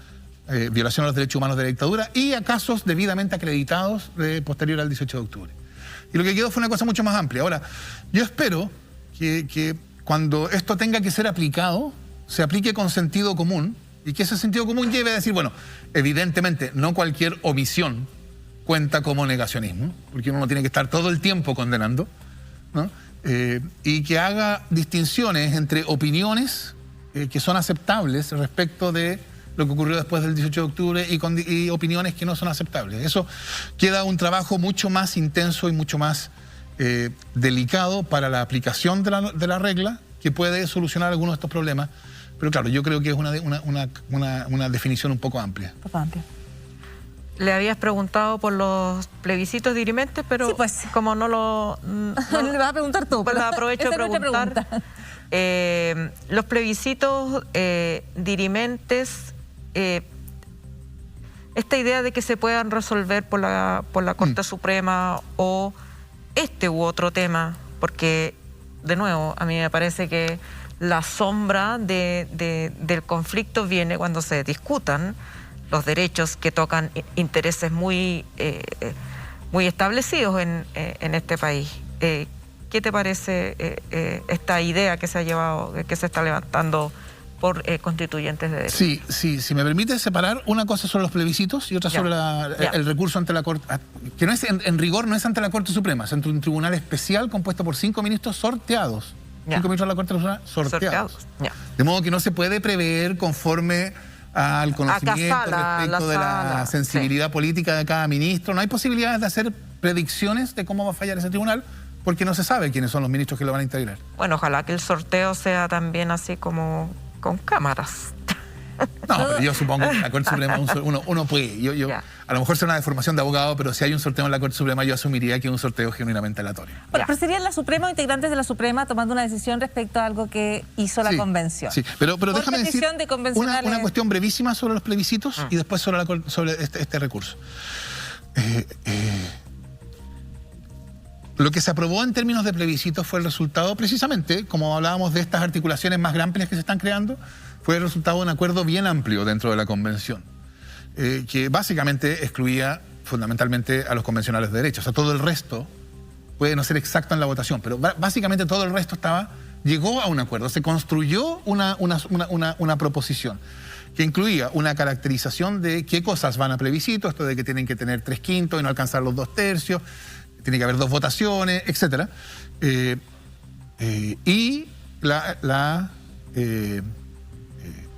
[SPEAKER 9] violación a los derechos humanos de la dictadura y a casos debidamente acreditados posterior al 18 de octubre. Y lo que quedó fue una cosa mucho más amplia. Ahora, yo espero que cuando esto tenga que ser aplicado, se aplique con sentido común y que ese sentido común lleve a decir, bueno, evidentemente no cualquier omisión cuenta como negacionismo, porque uno no tiene que estar todo el tiempo condenando, ¿no? Y que haga distinciones entre opiniones que son aceptables respecto de lo que ocurrió después del 18 de octubre y opiniones que no son aceptables. Eso queda un trabajo mucho más intenso y mucho más delicado para la aplicación de la regla, que puede solucionar algunos de estos problemas. Pero claro, yo creo que es una definición un poco amplia.
[SPEAKER 4] Un poco amplia.
[SPEAKER 8] Le habías preguntado por los plebiscitos dirimentes, pero sí, pues, como no lo...
[SPEAKER 4] le vas a preguntar tú.
[SPEAKER 8] Pues aprovecho de preguntar. Los plebiscitos dirimentes, esta idea de que se puedan resolver por la Corte Suprema o este u otro tema, porque, de nuevo, a mí me parece que la sombra del conflicto viene cuando se discutan los derechos que tocan intereses muy establecidos en este país. ¿Qué te parece esta idea que se ha llevado, que se está levantando por constituyentes de derecho?
[SPEAKER 9] Sí, si me permite separar, una cosa sobre los plebiscitos y otra sobre el recurso ante la Corte, que no es, en rigor no es ante la Corte Suprema, es ante un tribunal especial compuesto por 5 ministros sorteados. 5 ministros de la Corte Suprema sorteados. De modo que no se puede prever conforme al conocimiento respecto de la sensibilidad política de cada ministro. No hay posibilidades de hacer predicciones de cómo va a fallar ese tribunal, porque no se sabe quiénes son los ministros que lo van a integrar.
[SPEAKER 8] Bueno, ojalá que el sorteo sea también así como con cámaras.
[SPEAKER 9] No, pero yo supongo que la Corte Suprema uno puede. A lo mejor será una deformación de abogado, pero si hay un sorteo en la Corte Suprema, yo asumiría que es un sorteo genuinamente aleatorio.
[SPEAKER 4] Bueno, pero sería la Suprema o integrantes de la Suprema tomando una decisión respecto a algo que hizo la Convención.
[SPEAKER 9] Sí, pero déjame decir una cuestión brevísima sobre los plebiscitos y después sobre este recurso. Lo que se aprobó en términos de plebiscitos fue el resultado, precisamente, como hablábamos de estas articulaciones más amplias que se están creando, fue el resultado de un acuerdo bien amplio dentro de la Convención, que básicamente excluía fundamentalmente a los convencionales de derecho. O sea, todo el resto puede no ser exacto en la votación, pero básicamente todo el resto llegó a un acuerdo. Se construyó una proposición que incluía una caracterización de qué cosas van a plebiscito, esto de que tienen que tener 3/5 y no alcanzar los 2/3, tiene que haber 2 votaciones, etc. Y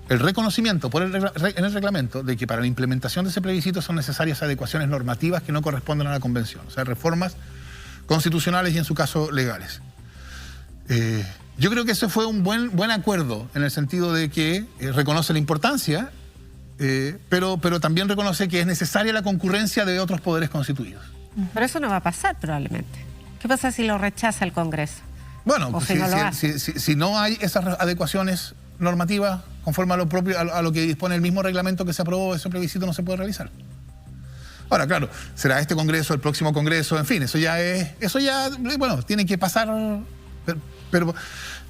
[SPEAKER 9] el reconocimiento en el reglamento de que para la implementación de ese plebiscito son necesarias adecuaciones normativas que no corresponden a la Convención, o sea, reformas constitucionales y en su caso legales. Yo creo que ese fue un buen acuerdo en el sentido de que reconoce la importancia, pero también reconoce que es necesaria la concurrencia de otros poderes constituidos.
[SPEAKER 5] Pero eso no va a pasar probablemente. ¿Qué pasa si lo rechaza el Congreso?
[SPEAKER 9] Bueno, pues si no hay esas adecuaciones normativas conforme a lo que dispone el mismo reglamento que se aprobó, ese plebiscito no se puede realizar. Ahora, claro, será este Congreso, el próximo Congreso, en fin, eso ya, bueno, tiene que pasar,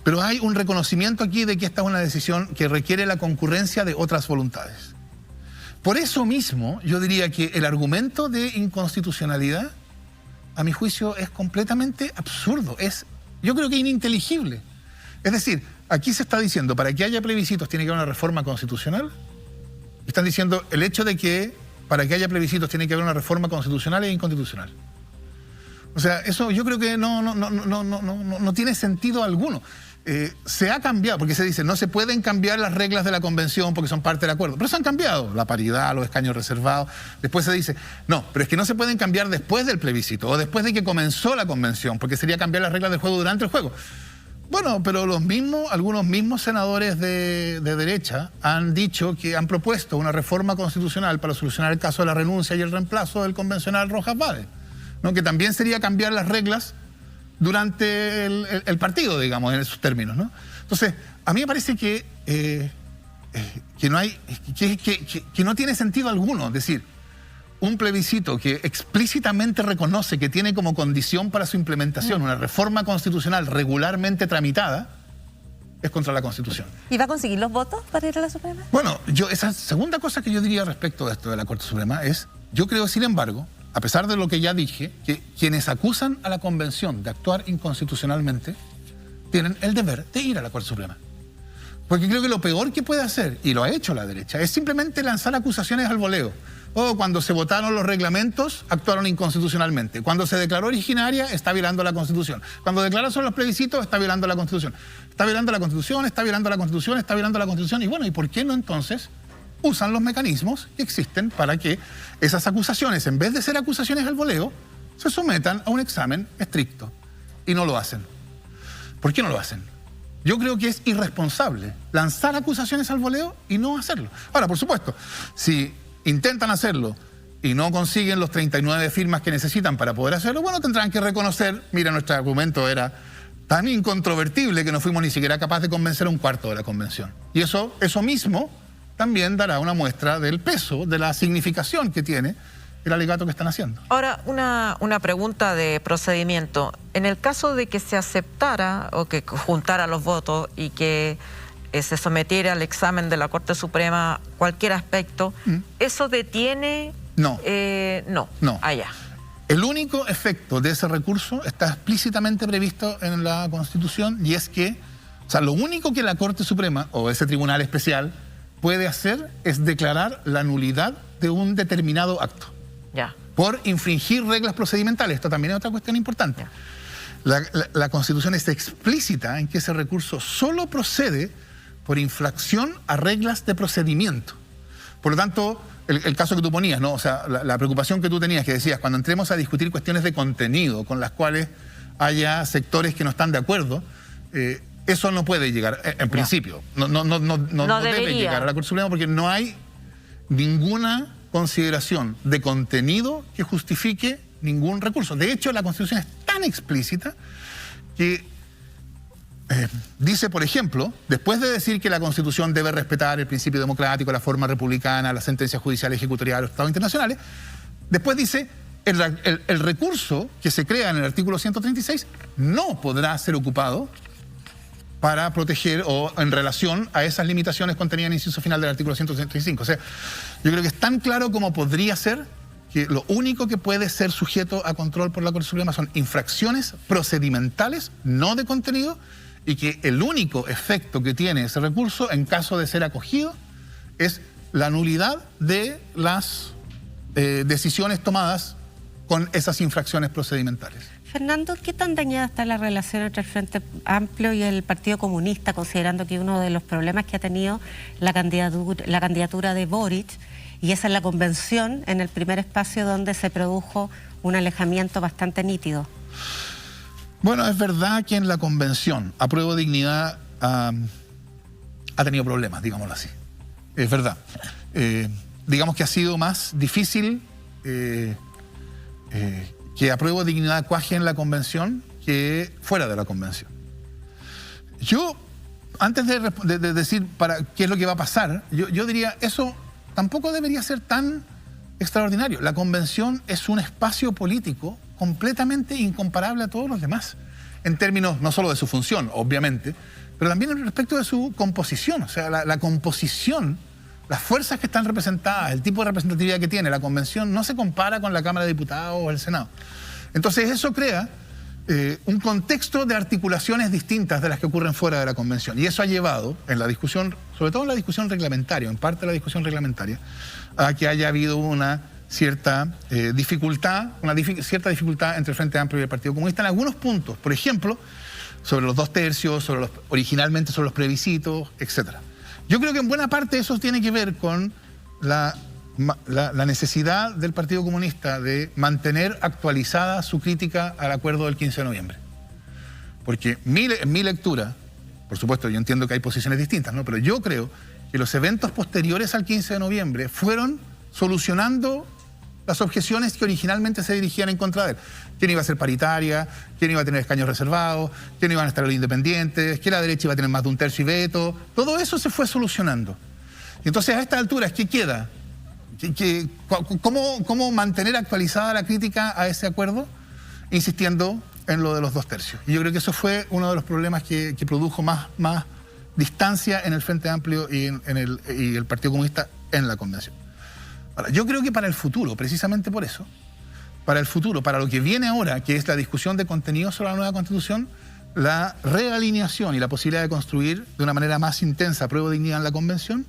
[SPEAKER 9] pero hay un reconocimiento aquí de que esta es una decisión que requiere la concurrencia de otras voluntades. Por eso mismo, yo diría que el argumento de inconstitucionalidad, a mi juicio, es completamente absurdo, yo creo que ininteligible. Es decir, aquí se está diciendo, para que haya plebiscitos tiene que haber una reforma constitucional. Están diciendo, el hecho de que para que haya plebiscitos tiene que haber una reforma constitucional e inconstitucional. O sea, eso yo creo que no tiene sentido alguno. Se ha cambiado, porque se dice, no se pueden cambiar las reglas de la convención porque son parte del acuerdo. Pero se han cambiado, la paridad, los escaños reservados. Después se dice, no, pero es que no se pueden cambiar después del plebiscito o después de que comenzó la convención, porque sería cambiar las reglas del juego durante el juego. Bueno, pero algunos mismos senadores de derecha han dicho que han propuesto una reforma constitucional para solucionar el caso de la renuncia y el reemplazo del convencional Rojas Vade, ¿no? Que también sería cambiar las reglas durante el partido, digamos, en esos términos, ¿no? Entonces, a mí me parece que no tiene sentido alguno. Es decir, un plebiscito que explícitamente reconoce que tiene como condición para su implementación una reforma constitucional regularmente tramitada, es contra la Constitución.
[SPEAKER 4] ¿Y va a conseguir los votos para ir a la Suprema?
[SPEAKER 9] Bueno, esa segunda cosa que yo diría respecto de esto de la Corte Suprema es, yo creo, sin embargo, a pesar de lo que ya dije, que quienes acusan a la Convención de actuar inconstitucionalmente tienen el deber de ir a la Corte Suprema. Porque creo que lo peor que puede hacer, y lo ha hecho la derecha, es simplemente lanzar acusaciones al voleo. Cuando se votaron los reglamentos, actuaron inconstitucionalmente. Cuando se declaró originaria, está violando la Constitución. Cuando declara sobre los plebiscitos, está violando la Constitución. Está violando la Constitución, está violando la Constitución, está violando la Constitución. Y bueno, ¿y por qué no entonces usan los mecanismos que existen para que esas acusaciones, en vez de ser acusaciones al voleo, se sometan a un examen estricto? Y no lo hacen. ¿Por qué no lo hacen? Yo creo que es irresponsable lanzar acusaciones al voleo y no hacerlo. Ahora, por supuesto, si intentan hacerlo y no consiguen los 39 firmas que necesitan para poder hacerlo, bueno, tendrán que reconocer, mira, nuestro argumento era tan incontrovertible que no fuimos ni siquiera capaces de convencer a un cuarto de la convención. Y eso mismo también dará una muestra del peso, de la significación que tiene el alegato que están haciendo.
[SPEAKER 8] Ahora, una pregunta de procedimiento. En el caso de que se aceptara o que juntara los votos y que se sometiera al examen de la Corte Suprema cualquier aspecto, ¿eso detiene?
[SPEAKER 9] No.
[SPEAKER 8] No. Allá.
[SPEAKER 9] El único efecto de ese recurso está explícitamente previsto en la Constitución y es que, o sea, lo único que la Corte Suprema o ese tribunal especial puede hacer es declarar la nulidad de un determinado acto.
[SPEAKER 8] Ya.
[SPEAKER 9] Por infringir reglas procedimentales. Esto también es otra cuestión importante. La Constitución está explícita en que ese recurso solo procede por infracción a reglas de procedimiento. Por lo tanto, el caso que tú ponías, ¿no? O sea, la preocupación que tú tenías, que decías, cuando entremos a discutir cuestiones de contenido con las cuales haya sectores que no están de acuerdo, eso no puede llegar, en principio. No debe llegar a la Corte Suprema porque no hay ninguna consideración de contenido que justifique ningún recurso. De hecho, la Constitución es tan explícita que dice, por ejemplo, después de decir que la Constitución debe respetar el principio democrático, la forma republicana, las sentencias judiciales ejecutoriales, los tratados internacionales, después dice, el recurso que se crea en el artículo 136 no podrá ser ocupado para proteger o en relación a esas limitaciones contenidas en el inciso final del artículo 135. O sea, yo creo que es tan claro como podría ser que lo único que puede ser sujeto a control por la Corte Suprema son infracciones procedimentales, no de contenido, y que el único efecto que tiene ese recurso, en caso de ser acogido, es la nulidad de las decisiones tomadas con esas infracciones procedimentales.
[SPEAKER 5] Fernando, ¿qué tan dañada está la relación entre el Frente Amplio y el Partido Comunista, considerando que uno de los problemas que ha tenido la candidatura de Boric, y esa es la convención, en el primer espacio donde se produjo un alejamiento bastante nítido?
[SPEAKER 9] Bueno, es verdad que en la convención Apruebo Dignidad ha tenido problemas, digámoslo así. Es verdad. Digamos que ha sido más difícil que Apruebo Dignidad cuaje en la convención que fuera de la convención. Yo, antes de decir qué es lo que va a pasar, yo diría, eso tampoco debería ser tan extraordinario. La convención es un espacio político completamente incomparable a todos los demás, en términos no solo de su función, obviamente, pero también respecto de su composición. O sea, la composición, las fuerzas que están representadas, el tipo de representatividad que tiene la convención no se compara con la Cámara de Diputados o el Senado. Entonces eso crea un contexto de articulaciones distintas de las que ocurren fuera de la convención. Y eso ha llevado, en la discusión, sobre todo en la discusión reglamentaria, en parte de la discusión reglamentaria, a que haya habido una cierta dificultad, cierta dificultad entre el Frente Amplio y el Partido Comunista en algunos puntos. Por ejemplo, sobre los 2/3, originalmente sobre los plebiscitos, etc. Yo creo que en buena parte eso tiene que ver con la necesidad del Partido Comunista de mantener actualizada su crítica al acuerdo del 15 de noviembre. Porque en mi lectura, por supuesto yo entiendo que hay posiciones distintas, ¿no? Pero yo creo que los eventos posteriores al 15 de noviembre fueron solucionando las objeciones que originalmente se dirigían en contra de él. ¿Quién iba a ser paritaria? ¿Quién iba a tener escaños reservados? ¿Quién iban a estar los independientes? ¿Que la derecha iba a tener más de 1/3 y veto? Todo eso se fue solucionando. Y entonces a estas alturas, ¿qué queda? ¿Cómo mantener actualizada la crítica a ese acuerdo? Insistiendo en lo de los 2/3. Y yo creo que eso fue uno de los problemas que produjo más distancia en el Frente Amplio y el Partido Comunista en la convención. Ahora, yo creo que para el futuro, precisamente por eso, para el futuro, para lo que viene ahora, que es la discusión de contenido sobre la nueva Constitución, la realineación y la posibilidad de construir de una manera más intensa Apruebo Dignidad en la convención,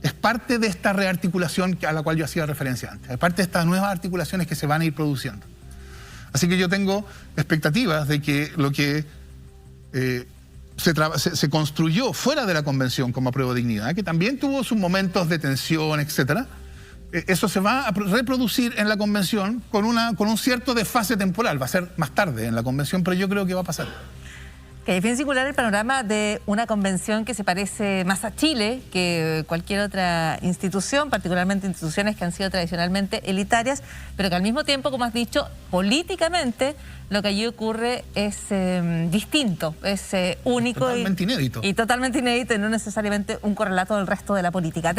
[SPEAKER 9] es parte de esta rearticulación a la cual yo hacía referencia antes, es parte de estas nuevas articulaciones que se van a ir produciendo. Así que yo tengo expectativas de que lo que se construyó fuera de la convención como Apruebo Dignidad, que también tuvo sus momentos de tensión, etcétera, eso se va a reproducir en la convención con un cierto desfase temporal. Va a ser más tarde en la convención, pero yo creo que va a pasar.
[SPEAKER 4] Que es bien singular el panorama de una convención que se parece más a Chile que cualquier otra institución, particularmente instituciones que han sido tradicionalmente elitarias, pero que al mismo tiempo, como has dicho, políticamente lo que allí ocurre es distinto, es único.
[SPEAKER 9] Totalmente inédito.
[SPEAKER 4] Y totalmente inédito y no necesariamente un correlato del resto de la política.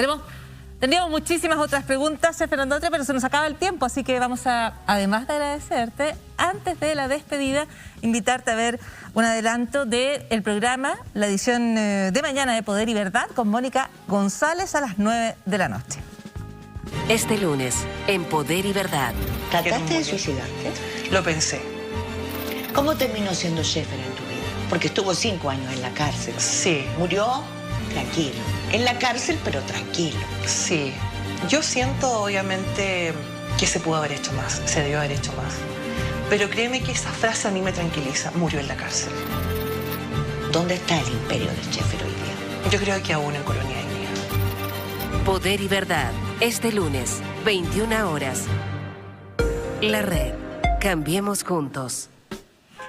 [SPEAKER 4] Tendríamos muchísimas otras preguntas, Fernando Atria, pero se nos acaba el tiempo, así que vamos a, además de agradecerte, antes de la despedida, invitarte a ver un adelanto del programa, la edición de mañana de Poder y Verdad, con Mónica González a las 9 de la noche.
[SPEAKER 12] Este lunes, en Poder y Verdad.
[SPEAKER 13] ¿Trataste de suicidarte?
[SPEAKER 14] Lo pensé.
[SPEAKER 13] ¿Cómo terminó siendo Schaeffer en tu vida? Porque estuvo 5 años en la cárcel.
[SPEAKER 14] Sí.
[SPEAKER 13] Murió tranquilo. En la cárcel, pero tranquilo.
[SPEAKER 14] Sí. Yo siento, obviamente, que se pudo haber hecho más, se debió haber hecho más. Pero créeme que esa frase a mí me tranquiliza. Murió en la cárcel.
[SPEAKER 13] ¿Dónde está el imperio de Schaeffer hoy día?
[SPEAKER 14] Yo creo que aún en Colonia Guinea.
[SPEAKER 12] Poder y Verdad, este lunes, 21 horas. La Red. Cambiemos juntos.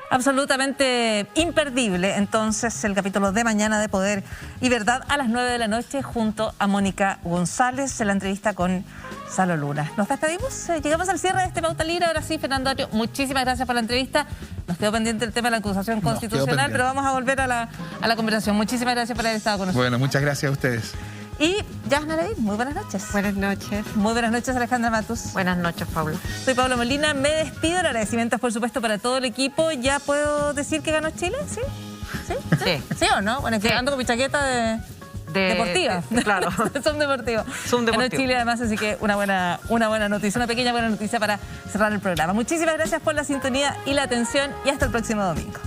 [SPEAKER 4] Absolutamente imperdible, entonces, el capítulo de mañana de Poder y Verdad a las 9 de la noche junto a Mónica González en la entrevista con Salo Luna. Nos despedimos, llegamos al cierre de este Pauta Libre. Ahora sí, Fernando Atria, muchísimas gracias por la entrevista. Nos quedó pendiente el tema de la acusación constitucional, pero vamos a volver a la conversación. Muchísimas gracias por haber estado con nosotros.
[SPEAKER 9] Bueno, muchas gracias a ustedes.
[SPEAKER 4] Y Yasna Levin, muy buenas noches.
[SPEAKER 5] Buenas noches.
[SPEAKER 4] Muy buenas noches, Alejandra Matus.
[SPEAKER 8] Buenas noches, Pablo.
[SPEAKER 4] Soy Pablo Molina, me despido. El agradecimiento, por supuesto, para todo el equipo. ¿Ya puedo decir que ganó Chile? ¿Sí? ¿Sí? ¿Sí o no? Bueno, estoy ando con mi chaqueta deportiva.
[SPEAKER 8] Claro.
[SPEAKER 4] Zoom deportivo. Ganó Chile, además, así que una buena noticia, una pequeña buena noticia para cerrar el programa. Muchísimas gracias por la sintonía y la atención y hasta el próximo domingo.